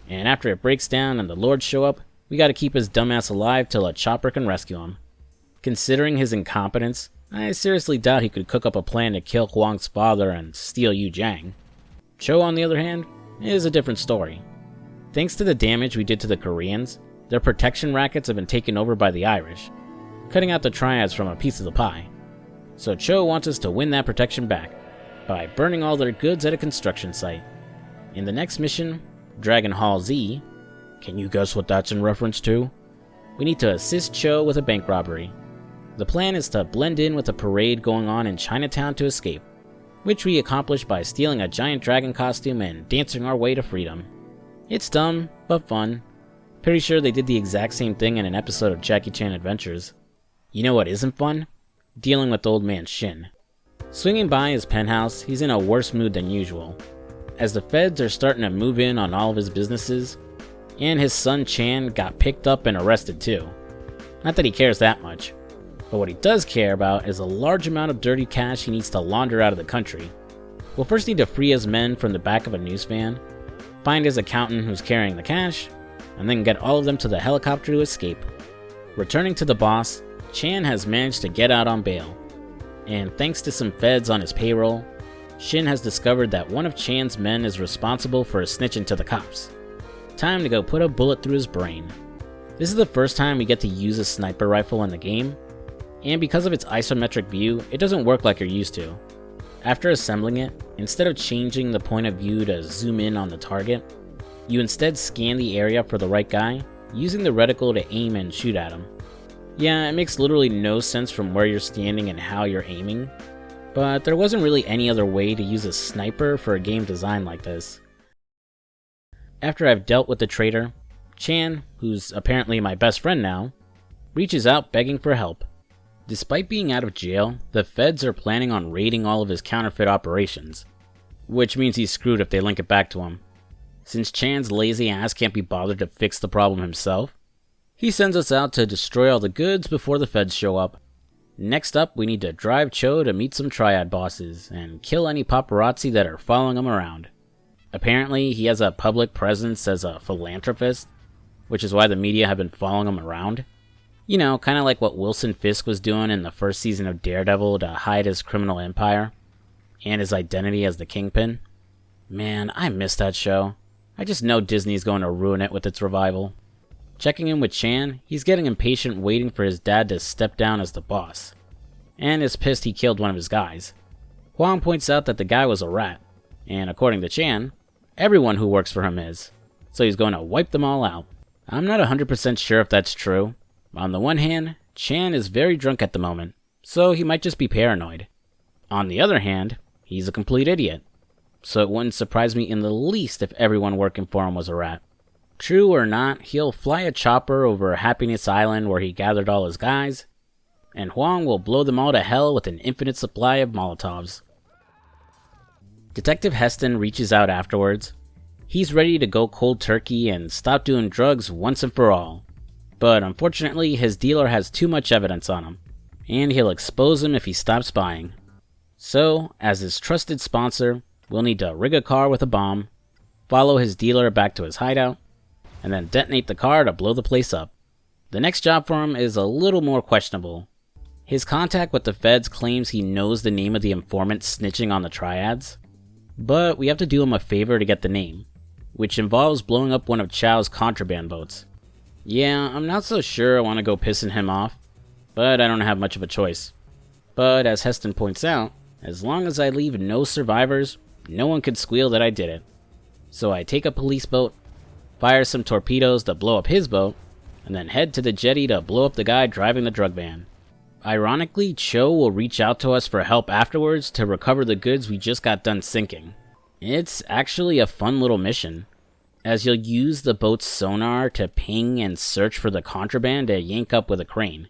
And after it breaks down and the lords show up, we gotta keep his dumbass alive till a chopper can rescue him. Considering his incompetence, I seriously doubt he could cook up a plan to kill Huang's father and steal Yu Jiang. Cho, on the other hand, is a different story. Thanks to the damage we did to the Koreans, their protection rackets have been taken over by the Irish, cutting out the triads from a piece of the pie. So Cho wants us to win that protection back, by burning all their goods at a construction site. In the next mission, Dragon Hall Z, can you guess what that's in reference to? We need to assist Cho with a bank robbery. The plan is to blend in with a parade going on in Chinatown to escape, which we accomplish by stealing a giant dragon costume and dancing our way to freedom. It's dumb, but fun. Pretty sure they did the exact same thing in an episode of Jackie Chan Adventures. You know what isn't fun? Dealing with old man Hsin. Swinging by his penthouse, he's in a worse mood than usual, as the feds are starting to move in on all of his businesses, and his son Chan got picked up and arrested too. Not that he cares that much, but what he does care about is a large amount of dirty cash he needs to launder out of the country. We'll first need to free his men from the back of a news van, find his accountant who's carrying the cash, and then get all of them to the helicopter to escape. Returning to the boss, Chan has managed to get out on bail, and thanks to some feds on his payroll, Hsin has discovered that one of Chan's men is responsible for snitching to the cops. Time to go put a bullet through his brain. This is the first time we get to use a sniper rifle in the game, and because of its isometric view, it doesn't work like you're used to. After assembling it, instead of changing the point of view to zoom in on the target, you instead scan the area for the right guy using the reticle to aim and shoot at him. Yeah, it makes literally no sense from where you're standing and how you're aiming, but there wasn't really any other way to use a sniper for a game designed like this. After I've dealt with the traitor, Chan, who's apparently my best friend now, reaches out begging for help. Despite being out of jail, the feds are planning on raiding all of his counterfeit operations, which means he's screwed if they link it back to him. Since Chan's lazy ass can't be bothered to fix the problem himself, he sends us out to destroy all the goods before the feds show up. Next up, we need to drive Cho to meet some triad bosses and kill any paparazzi that are following him around. Apparently, he has a public presence as a philanthropist, which is why the media have been following him around. You know, kind of like what Wilson Fisk was doing in the first season of Daredevil to hide his criminal empire and his identity as the Kingpin. Man, I miss that show. I just know Disney's going to ruin it with its revival. Checking in with Chan, he's getting impatient waiting for his dad to step down as the boss, and is pissed he killed one of his guys. Huang points out that the guy was a rat, and according to Chan, everyone who works for him is, so he's going to wipe them all out. I'm not 100% sure if that's true. On the one hand, Chan is very drunk at the moment, so he might just be paranoid. On the other hand, he's a complete idiot, so it wouldn't surprise me in the least if everyone working for him was a rat. True or not, he'll fly a chopper over Happiness Island where he gathered all his guys, and Huang will blow them all to hell with an infinite supply of Molotovs. Detective Heston reaches out afterwards. He's ready to go cold turkey and stop doing drugs once and for all, but unfortunately his dealer has too much evidence on him, and he'll expose him if he stops buying. So, as his trusted sponsor, we'll need to rig a car with a bomb, follow his dealer back to his hideout, and then detonate the car to blow the place up. The next job for him is a little more questionable. His contact with the feds claims he knows the name of the informant snitching on the triads, but we have to do him a favor to get the name, which involves blowing up one of Chow's contraband boats. Yeah, I'm not so sure I want to go pissing him off, but I don't have much of a choice. But as Heston points out, as long as I leave no survivors, no one could squeal that I did it. So I take a police boat, fire some torpedoes to blow up his boat, and then head to the jetty to blow up the guy driving the drug van. Ironically, Cho will reach out to us for help afterwards to recover the goods we just got done sinking. It's actually a fun little mission, as you'll use the boat's sonar to ping and search for the contraband to yank up with a crane.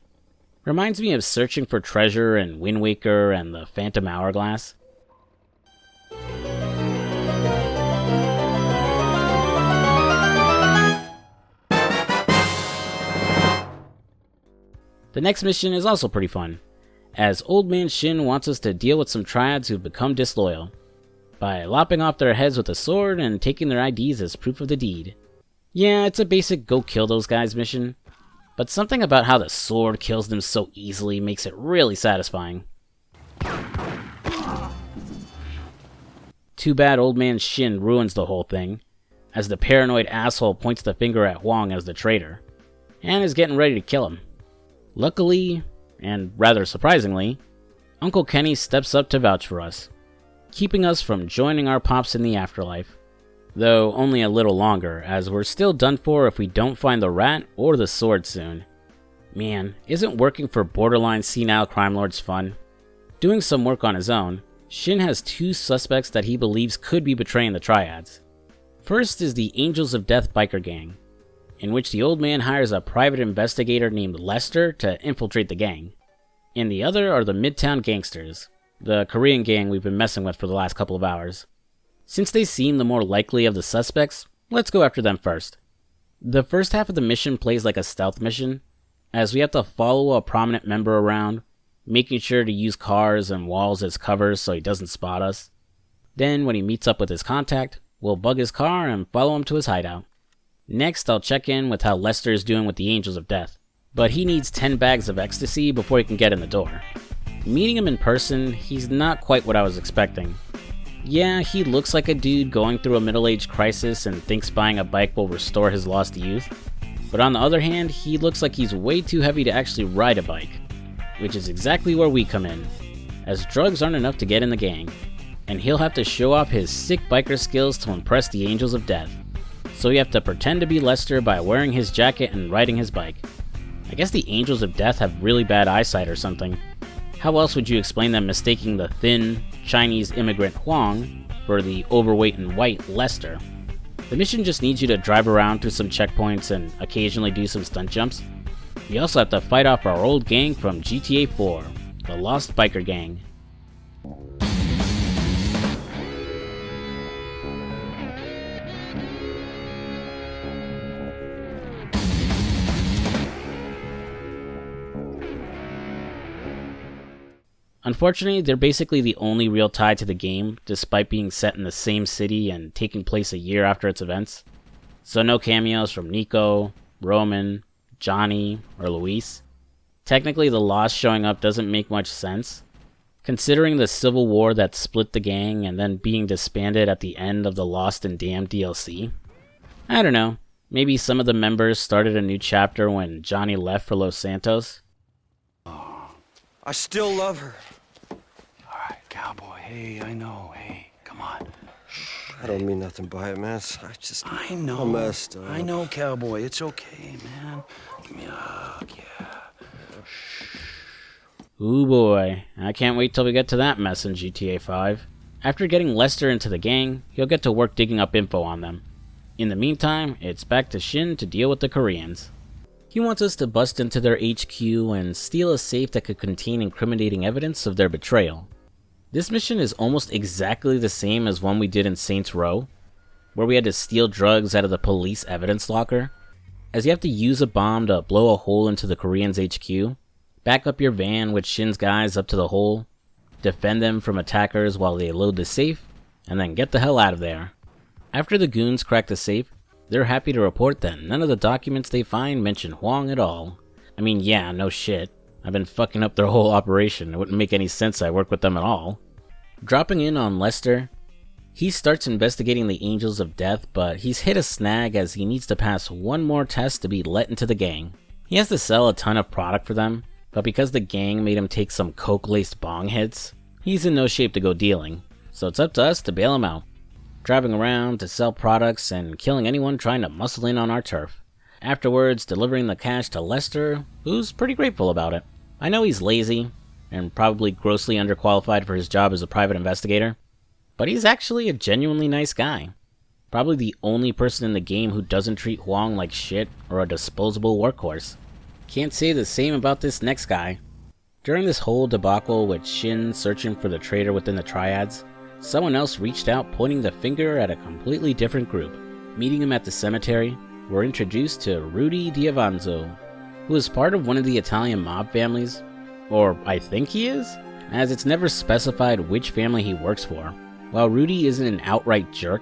Reminds me of searching for treasure in Wind Waker and the Phantom Hourglass. The next mission is also pretty fun, as Old Man Hsin wants us to deal with some triads who've become disloyal, by lopping off their heads with a sword and taking their IDs as proof of the deed. Yeah, it's a basic go kill those guys mission, but something about how the sword kills them so easily makes it really satisfying. Too bad Old Man Hsin ruins the whole thing, as the paranoid asshole points the finger at Huang as the traitor, and is getting ready to kill him. Luckily, and rather surprisingly, Uncle Kenny steps up to vouch for us, keeping us from joining our pops in the afterlife. Though only a little longer, as we're still done for if we don't find the rat or the sword soon. Man, isn't working for borderline senile crime lords fun? Doing some work on his own, Hsin has two suspects that he believes could be betraying the triads. First is the Angels of Death biker gang, in which the old man hires a private investigator named Lester to infiltrate the gang. And the other are the Midtown Gangsters, the Korean gang we've been messing with for the last couple of hours. Since they seem the more likely of the suspects, let's go after them first. The first half of the mission plays like a stealth mission, as we have to follow a prominent member around, making sure to use cars and walls as covers so he doesn't spot us. Then, when he meets up with his contact, we'll bug his car and follow him to his hideout. Next, I'll check in with how Lester is doing with the Angels of Death, but he needs 10 bags of ecstasy before he can get in the door. Meeting him in person, he's not quite what I was expecting. Yeah, he looks like a dude going through a middle-age crisis and thinks buying a bike will restore his lost youth, but on the other hand, he looks like he's way too heavy to actually ride a bike, which is exactly where we come in, as drugs aren't enough to get in the gang, and he'll have to show off his sick biker skills to impress the Angels of Death. So we have to pretend to be Lester by wearing his jacket and riding his bike. I guess the Angels of Death have really bad eyesight or something. How else would you explain them mistaking the thin, Chinese immigrant Huang for the overweight and white Lester? The mission just needs you to drive around through some checkpoints and occasionally do some stunt jumps. You also have to fight off our old gang from GTA 4, the Lost Biker Gang. Unfortunately, they're basically the only real tie to the game, despite being set in the same city and taking place a year after its events. So no cameos from Nico, Roman, Johnny, or Luis. Technically, the Lost showing up doesn't make much sense, considering the civil war that split the gang and then being disbanded at the end of the Lost and Damned DLC. I don't know, maybe some of the members started a new chapter when Johnny left for Los Santos? I still love her. All right, cowboy. Hey, I know. Hey, come on. I don't mean nothing by it, man. I know. I'm messed up. I know, cowboy. It's okay, man. Give me a hug, yeah. Ooh boy, I can't wait till we get to that mess in GTA 5. After getting Lester into the gang, he'll get to work digging up info on them. In the meantime, it's back to Hsin to deal with the Koreans. He wants us to bust into their HQ and steal a safe that could contain incriminating evidence of their betrayal. This mission is almost exactly the same as one we did in Saints Row, where we had to steal drugs out of the police evidence locker, as you have to use a bomb to blow a hole into the Koreans' HQ, back up your van with Hsin's guys up to the hole, defend them from attackers while they load the safe, and then get the hell out of there. After the goons crack the safe, they're happy to report that none of the documents they find mention Huang at all. I mean, yeah, no shit. I've been fucking up their whole operation. It wouldn't make any sense I work with them at all. Dropping in on Lester, he starts investigating the Angels of Death, but he's hit a snag as he needs to pass one more test to be let into the gang. He has to sell a ton of product for them, but because the gang made him take some coke-laced bong hits, he's in no shape to go dealing, so it's up to us to bail him out. Driving around to sell products and killing anyone trying to muscle in on our turf. Afterwards, delivering the cash to Lester, who's pretty grateful about it. I know he's lazy, and probably grossly underqualified for his job as a private investigator, but he's actually a genuinely nice guy. Probably the only person in the game who doesn't treat Huang like shit or a disposable workhorse. Can't say the same about this next guy. During this whole debacle with Hsin searching for the traitor within the Triads, someone else reached out pointing the finger at a completely different group. Meeting him at the cemetery, we're introduced to Rudy D'Avanzo, who is part of one of the Italian mob families, or I think he is, as it's never specified which family he works for. While Rudy isn't an outright jerk,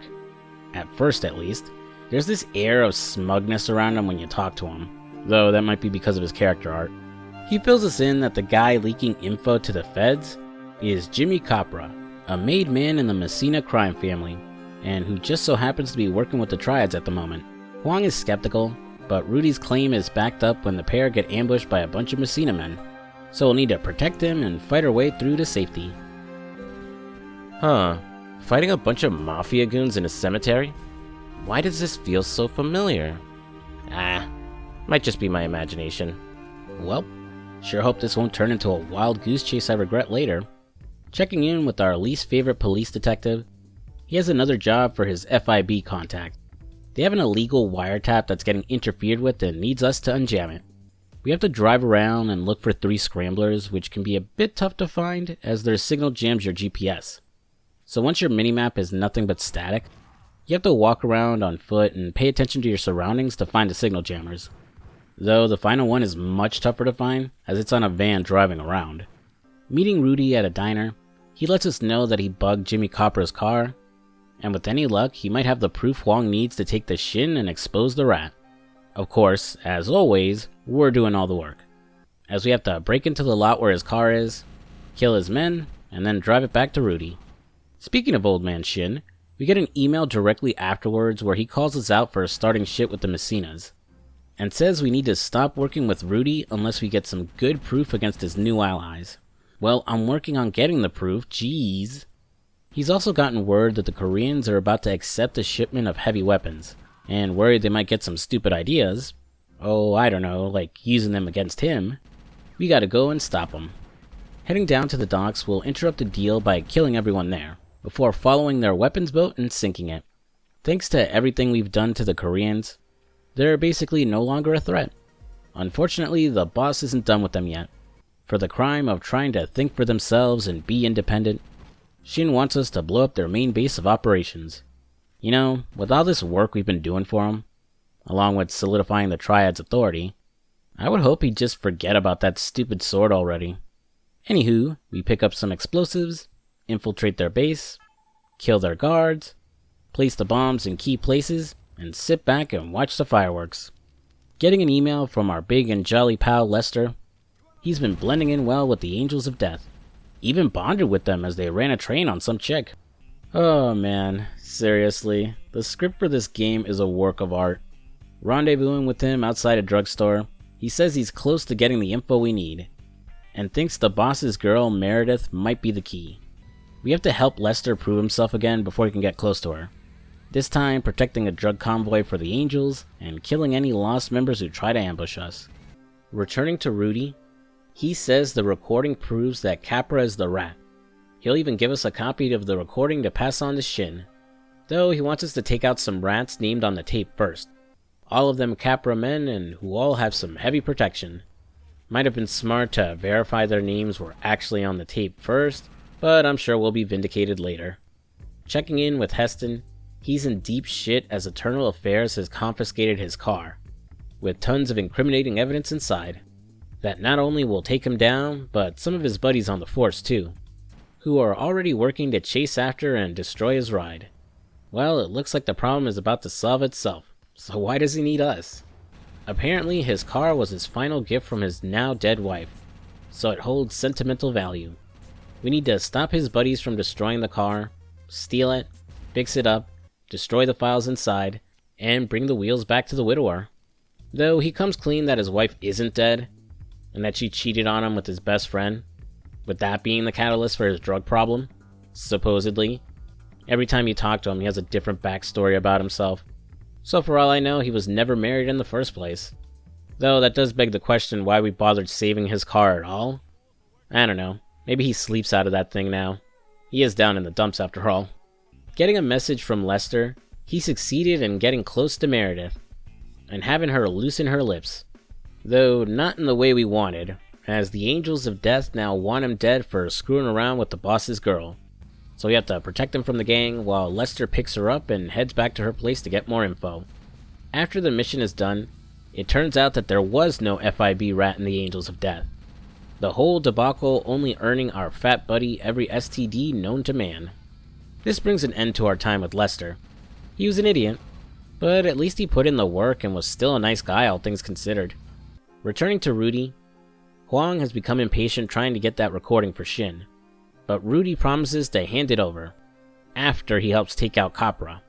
at first at least, there's this air of smugness around him when you talk to him, though that might be because of his character art. He fills us in that the guy leaking info to the feds is Jimmy Capra, a made man in the Messina crime family, and who just so happens to be working with the Triads at the moment. Huang is skeptical, but Rudy's claim is backed up when the pair get ambushed by a bunch of Messina men, so we'll need to protect him and fight our way through to safety. Fighting a bunch of mafia goons in a cemetery? Why does this feel so familiar? Might just be my imagination. Well, sure hope this won't turn into a wild goose chase I regret later. Checking in with our least favorite police detective, he has another job for his FIB contact. They have an illegal wiretap that's getting interfered with and needs us to unjam it. We have to drive around and look for 3 scramblers, which can be a bit tough to find as their signal jams your GPS. So once your minimap is nothing but static, you have to walk around on foot and pay attention to your surroundings to find the signal jammers. Though the final one is much tougher to find as it's on a van driving around. Meeting Rudy at a diner, he lets us know that he bugged Jimmy Capra's car, and with any luck, he might have the proof Huang needs to take the Hsin and expose the rat. Of course, as always, we're doing all the work, as we have to break into the lot where his car is, kill his men, and then drive it back to Rudy. Speaking of old man Hsin, we get an email directly afterwards where he calls us out for starting shit with the Messinas, and says we need to stop working with Rudy unless we get some good proof against his new allies. Well, I'm working on getting the proof, jeez. He's also gotten word that the Koreans are about to accept a shipment of heavy weapons, and worried they might get some stupid ideas, oh, I don't know, like using them against him, we gotta go and stop them. Heading down to the docks, we'll interrupt the deal by killing everyone there, before following their weapons boat and sinking it. Thanks to everything we've done to the Koreans, they're basically no longer a threat. Unfortunately, the boss isn't done with them yet. For the crime of trying to think for themselves and be independent, Hsin wants us to blow up their main base of operations. You know, with all this work we've been doing for him, along with solidifying the Triad's authority, I would hope he'd just forget about that stupid sword already. Anywho, we pick up some explosives, infiltrate their base, kill their guards, place the bombs in key places, and sit back and watch the fireworks. Getting an email from our big and jolly pal Lester. He's been blending in well with the Angels of Death. Even bonded with them as they ran a train on some chick. Oh man, seriously, the script for this game is a work of art. Rendezvousing with him outside a drugstore, he says he's close to getting the info we need, and thinks the boss's girl, Meredith, might be the key. We have to help Lester prove himself again before he can get close to her. This time, protecting a drug convoy for the Angels, and killing any lost members who try to ambush us. Returning to Rudy, he says the recording proves that Capra is the rat. He'll even give us a copy of the recording to pass on to Hsin, though he wants us to take out some rats named on the tape first. All of them Capra men and who all have some heavy protection. Might have been smart to verify their names were actually on the tape first, but I'm sure we'll be vindicated later. Checking in with Heston, he's in deep shit as Eternal Affairs has confiscated his car, with tons of incriminating evidence inside, that not only will take him down, but some of his buddies on the force too, who are already working to chase after and destroy his ride. Well, it looks like the problem is about to solve itself, so why does he need us? Apparently his car was his final gift from his now dead wife, so it holds sentimental value. We need to stop his buddies from destroying the car, steal it, fix it up, destroy the files inside, and bring the wheels back to the widower. Though he comes clean that his wife isn't dead, and that she cheated on him with his best friend, with that being the catalyst for his drug problem, supposedly. Every time you talk to him, he has a different backstory about himself. So for all I know, he was never married in the first place. Though that does beg the question why we bothered saving his car at all. I don't know, maybe he sleeps out of that thing now. He is down in the dumps after all. Getting a message from Lester, he succeeded in getting close to Meredith, and having her loosen her lips. Though not in the way we wanted, as the Angels of Death now want him dead for screwing around with the boss's girl. So we have to protect him from the gang while Lester picks her up and heads back to her place to get more info. After the mission is done, it turns out that there was no FIB rat in the Angels of Death. The whole debacle only earning our fat buddy every STD known to man. This brings an end to our time with Lester. He was an idiot, but at least he put in the work and was still a nice guy, all things considered. Returning to Rudy, Huang has become impatient trying to get that recording for Hsin, but Rudy promises to hand it over, after he helps take out Capra.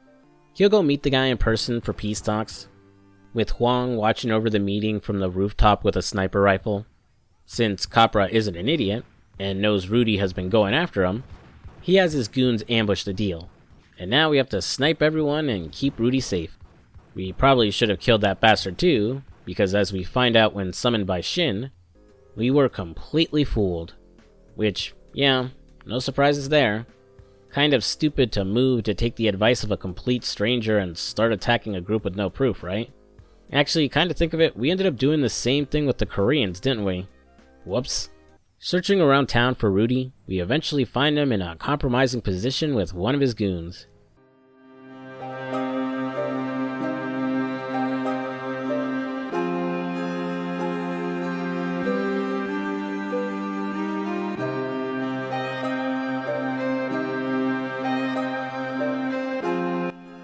He'll go meet the guy in person for peace talks, with Huang watching over the meeting from the rooftop with a sniper rifle. Since Capra isn't an idiot, and knows Rudy has been going after him, he has his goons ambush the deal, and now we have to snipe everyone and keep Rudy safe. We probably should have killed that bastard too, because as we find out when summoned by Hsin, we were completely fooled. Which, yeah, no surprises there. Kind of stupid to move to take the advice of a complete stranger and start attacking a group with no proof, right? Actually, kind of think of it, we ended up doing the same thing with the Koreans, didn't we? Whoops. Searching around town for Rudy, we eventually find him in a compromising position with one of his goons.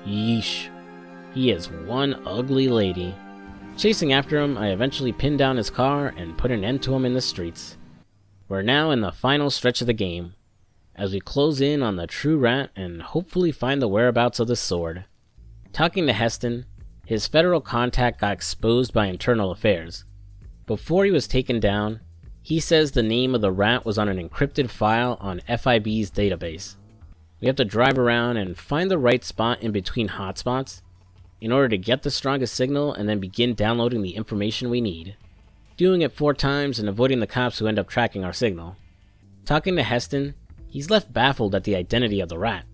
Yeesh. He is one ugly lady. Chasing after him, I eventually pinned down his car and put an end to him in the streets. We're now in the final stretch of the game, as we close in on the true rat and hopefully find the whereabouts of the sword. Talking to Heston, his federal contact got exposed by Internal Affairs. Before he was taken down, he says the name of the rat was on an encrypted file on FIB's database. We have to drive around and find the right spot in between hotspots, in order to get the strongest signal and then begin downloading the information we need. Doing it 4 times and avoiding the cops who end up tracking our signal. Talking to Heston, he's left baffled at the identity of the rat.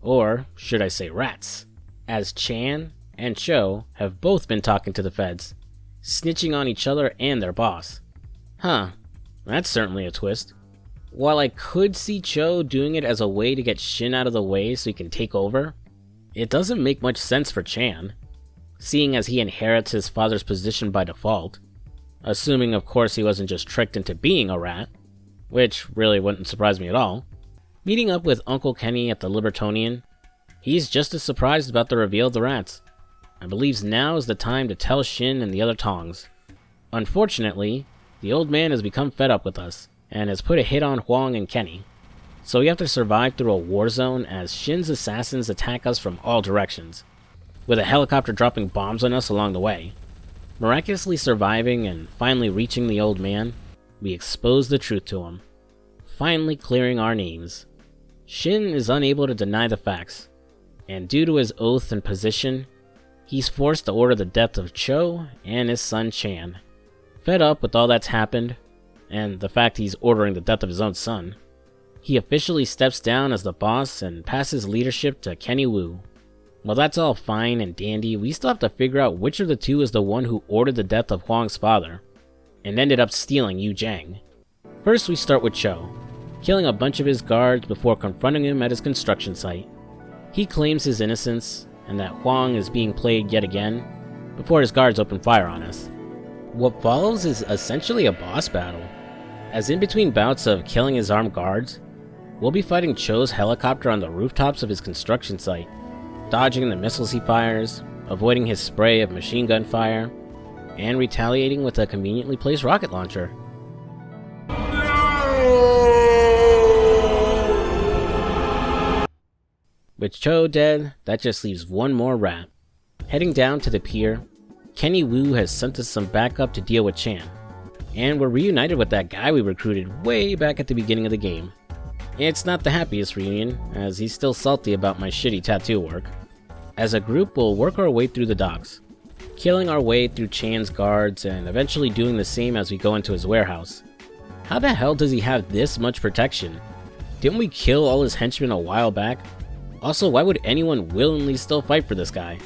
Or, should I say rats, as Chan and Cho have both been talking to the feds, snitching on each other and their boss. Huh, that's certainly a twist. While I could see Cho doing it as a way to get Hsin out of the way so he can take over, it doesn't make much sense for Chan, seeing as he inherits his father's position by default, assuming of course he wasn't just tricked into being a rat, which really wouldn't surprise me at all. Meeting up with Uncle Kenny at the Libertonian, he's just as surprised about the reveal of the rats, and believes now is the time to tell Hsin and the other Tongs. Unfortunately, the old man has become fed up with us, and has put a hit on Huang and Kenny, so we have to survive through a war zone as Shin's assassins attack us from all directions, with a helicopter dropping bombs on us along the way. Miraculously surviving and finally reaching the old man, we expose the truth to him, finally clearing our names. Hsin is unable to deny the facts, and due to his oath and position, he's forced to order the death of Cho and his son Chan. Fed up with all that's happened, and the fact he's ordering the death of his own son, he officially steps down as the boss and passes leadership to Kenny Wu. While that's all fine and dandy, we still have to figure out which of the two is the one who ordered the death of Huang's father, and ended up stealing Yu Zhang. First we start with Cho, killing a bunch of his guards before confronting him at his construction site. He claims his innocence, and that Huang is being played yet again, before his guards open fire on us. What follows is essentially a boss battle, as in between bouts of killing his armed guards, we'll be fighting Cho's helicopter on the rooftops of his construction site, dodging the missiles he fires, avoiding his spray of machine gun fire, and retaliating with a conveniently placed rocket launcher. With Cho dead, that just leaves one more rat. Heading down to the pier, Kenny Wu has sent us some backup to deal with Chan, and we're reunited with that guy we recruited way back at the beginning of the game. It's not the happiest reunion, as he's still salty about my shitty tattoo work. As a group, we'll work our way through the docks, killing our way through Chan's guards and eventually doing the same as we go into his warehouse. How the hell does he have this much protection? Didn't we kill all his henchmen a while back? Also, why would anyone willingly still fight for this guy?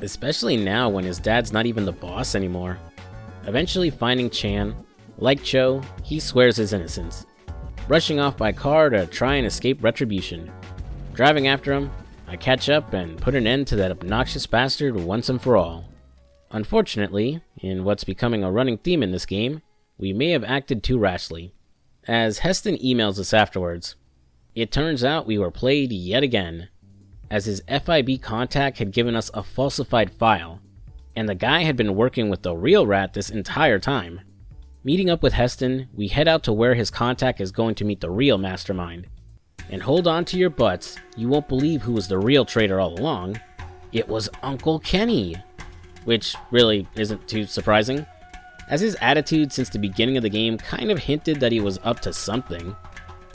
Especially now when his dad's not even the boss anymore. Eventually finding Chan, like Cho, he swears his innocence, rushing off by car to try and escape retribution. Driving after him, I catch up and put an end to that obnoxious bastard once and for all. Unfortunately, in what's becoming a running theme in this game, we may have acted too rashly. As Heston emails us afterwards, it turns out we were played yet again, as his FIB contact had given us a falsified file, and the guy had been working with the real rat this entire time. Meeting up with Heston, we head out to where his contact is going to meet the real mastermind. And hold on to your butts, you won't believe who was the real traitor all along. It was Uncle Kenny! Which really isn't too surprising, as his attitude since the beginning of the game kind of hinted that he was up to something.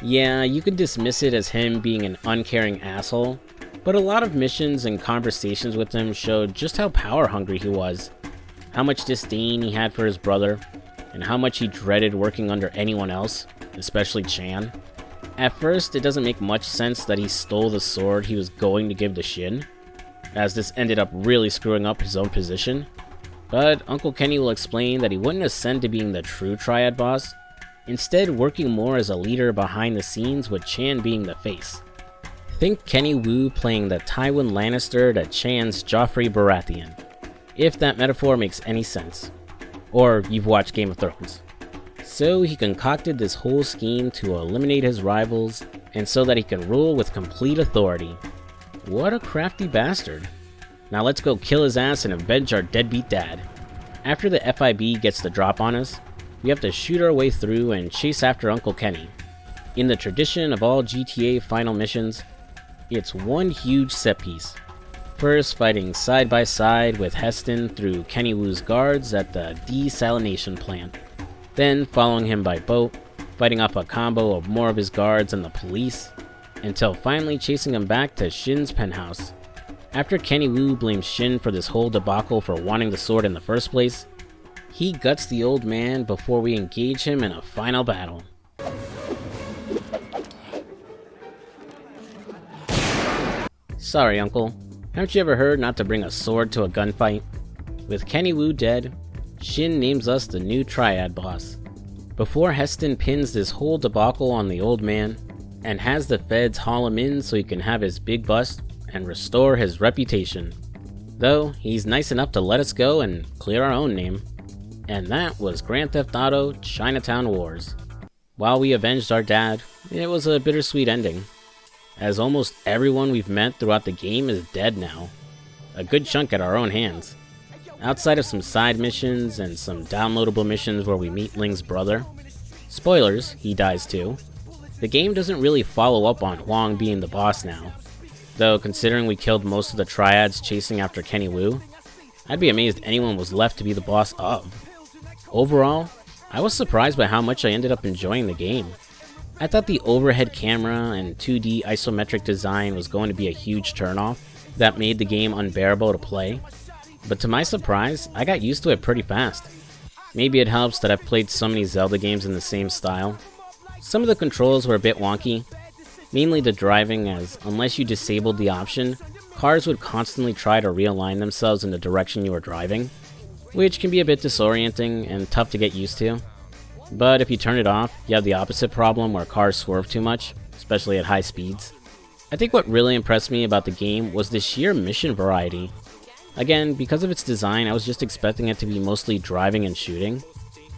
Yeah, you could dismiss it as him being an uncaring asshole, but a lot of missions and conversations with him showed just how power hungry he was, how much disdain he had for his brother, and how much he dreaded working under anyone else, especially Chan. At first, it doesn't make much sense that he stole the sword he was going to give to Hsin, as this ended up really screwing up his own position, but Uncle Kenny will explain that he wouldn't ascend to being the true Triad boss, instead working more as a leader behind the scenes with Chan being the face. Think Kenny Wu playing the Tywin Lannister to Chan's Joffrey Baratheon, if that metaphor makes any sense, or you've watched Game of Thrones. So he concocted this whole scheme to eliminate his rivals, and so that he can rule with complete authority. What a crafty bastard. Now let's go kill his ass and avenge our deadbeat dad. After the FIB gets the drop on us, we have to shoot our way through and chase after Uncle Kenny. In the tradition of all GTA final missions, it's one huge set piece. First fighting side by side with Heston through Kenny Wu's guards at the desalination plant. Then following him by boat, fighting off a combo of more of his guards and the police, until finally chasing him back to Hsin's penthouse. After Kenny Wu blames Hsin for this whole debacle for wanting the sword in the first place, he guts the old man before we engage him in a final battle. Sorry, Uncle. Haven't you ever heard not to bring a sword to a gunfight? With Kenny Wu dead, Hsin names us the new Triad boss. Before Heston pins this whole debacle on the old man, and has the feds haul him in so he can have his big bust and restore his reputation. Though, he's nice enough to let us go and clear our own name. And that was Grand Theft Auto Chinatown Wars. While we avenged our dad, it was a bittersweet ending, as almost everyone we've met throughout the game is dead now. A good chunk at our own hands. Outside of some side missions and some downloadable missions where we meet Ling's brother. Spoilers, he dies too. The game doesn't really follow up on Huang being the boss now. Though considering we killed most of the triads chasing after Kenny Wu, I'd be amazed anyone was left to be the boss of. Overall, I was surprised by how much I ended up enjoying the game. I thought the overhead camera and 2D isometric design was going to be a huge turnoff that made the game unbearable to play, but to my surprise, I got used to it pretty fast. Maybe it helps that I've played so many Zelda games in the same style. Some of the controls were a bit wonky, mainly the driving, as unless you disabled the option, cars would constantly try to realign themselves in the direction you were driving, which can be a bit disorienting and tough to get used to. But if you turn it off, you have the opposite problem where cars swerve too much, especially at high speeds. I think what really impressed me about the game was the sheer mission variety. Again, because of its design, I was just expecting it to be mostly driving and shooting.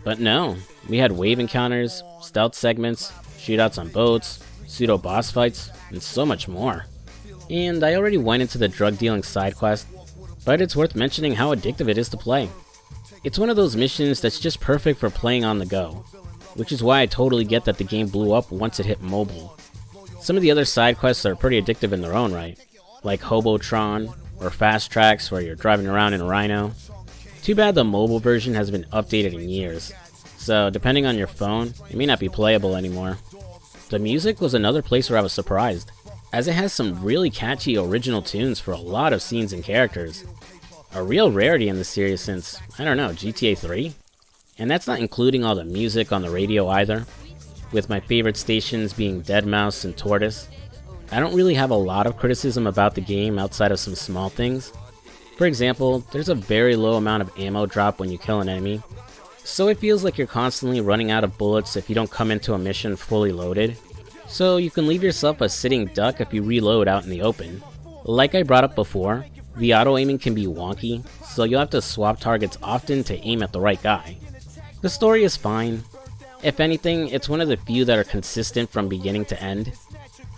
But no, we had wave encounters, stealth segments, shootouts on boats, pseudo-boss fights, and so much more. And I already went into the drug-dealing side quest, but it's worth mentioning how addictive it is to play. It's one of those missions that's just perfect for playing on the go, which is why I totally get that the game blew up once it hit mobile. Some of the other side quests are pretty addictive in their own right, like Hobotron, or Fast Tracks where you're driving around in a Rhino. Too bad the mobile version hasn't been updated in years, so depending on your phone, it may not be playable anymore. The music was another place where I was surprised, as it has some really catchy original tunes for a lot of scenes and characters. A real rarity in the series since, I don't know, GTA 3? And that's not including all the music on the radio either, with my favorite stations being Deadmau5 and Tortoise. I don't really have a lot of criticism about the game outside of some small things. For example, there's a very low amount of ammo drop when you kill an enemy, so it feels like you're constantly running out of bullets if you don't come into a mission fully loaded. So you can leave yourself a sitting duck if you reload out in the open. Like I brought up before, the auto-aiming can be wonky, so you'll have to swap targets often to aim at the right guy. The story is fine. If anything, it's one of the few that are consistent from beginning to end.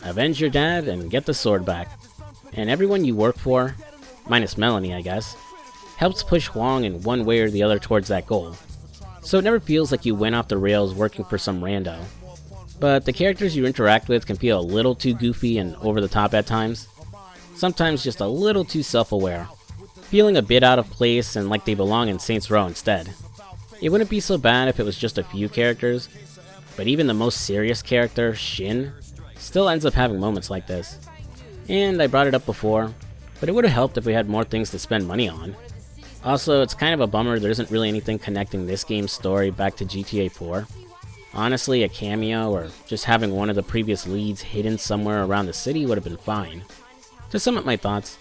Avenge your dad and get the sword back. And everyone you work for, minus Melanie I guess, helps push Huang in one way or the other towards that goal. So it never feels like you went off the rails working for some rando. But the characters you interact with can feel a little too goofy and over the top at times. Sometimes just a little too self-aware, feeling a bit out of place and like they belong in Saints Row instead. It wouldn't be so bad if it was just a few characters, but even the most serious character, Hsin, still ends up having moments like this. And I brought it up before, but it would have helped if we had more things to spend money on. Also, it's kind of a bummer there isn't really anything connecting this game's story back to GTA 4. Honestly, a cameo or just having one of the previous leads hidden somewhere around the city would have been fine. To sum up my thoughts,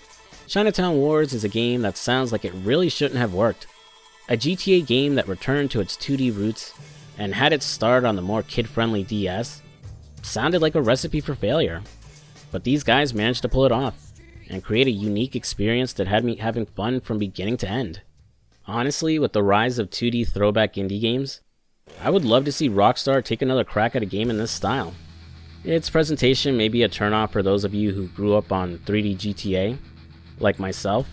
Chinatown Wars is a game that sounds like it really shouldn't have worked. A GTA game that returned to its 2D roots and had its start on the more kid-friendly DS sounded like a recipe for failure. But these guys managed to pull it off and create a unique experience that had me having fun from beginning to end. Honestly, with the rise of 2D throwback indie games, I would love to see Rockstar take another crack at a game in this style. Its presentation may be a turnoff for those of you who grew up on 3D GTA, like myself,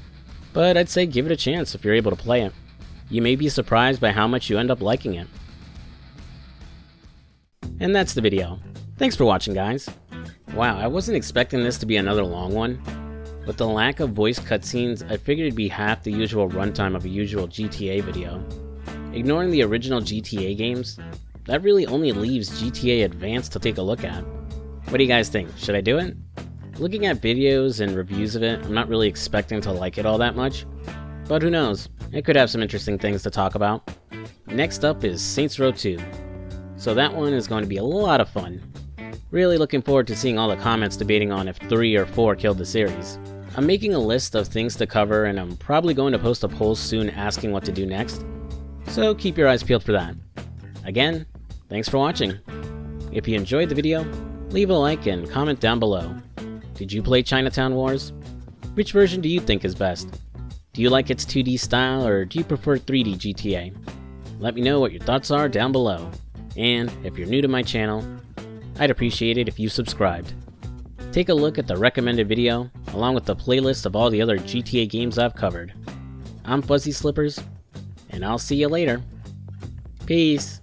but I'd say give it a chance if you're able to play it. You may be surprised by how much you end up liking it. And that's the video. Thanks for watching, guys. Wow, I wasn't expecting this to be another long one. With the lack of voice cutscenes, I figured it'd be half the usual runtime of a usual GTA video. Ignoring the original GTA games, that really only leaves GTA Advanced to take a look at. What do you guys think? Should I do it? Looking at videos and reviews of it, I'm not really expecting to like it all that much, but who knows, it could have some interesting things to talk about. Next up is Saints Row 2, so that one is going to be a lot of fun. Really looking forward to seeing all the comments debating on if 3 or 4 killed the series. I'm making a list of things to cover, and I'm probably going to post a poll soon asking what to do next, so keep your eyes peeled for that. Again, thanks for watching. If you enjoyed the video, leave a like and comment down below. Did you play Chinatown Wars? Which version do you think is best? Do you like its 2D style, or do you prefer 3D GTA? Let me know what your thoughts are down below. And if you're new to my channel, I'd appreciate it if you subscribed. Take a look at the recommended video, along with the playlist of all the other GTA games I've covered. I'm FuzzySlippers, and I'll see you later. Peace.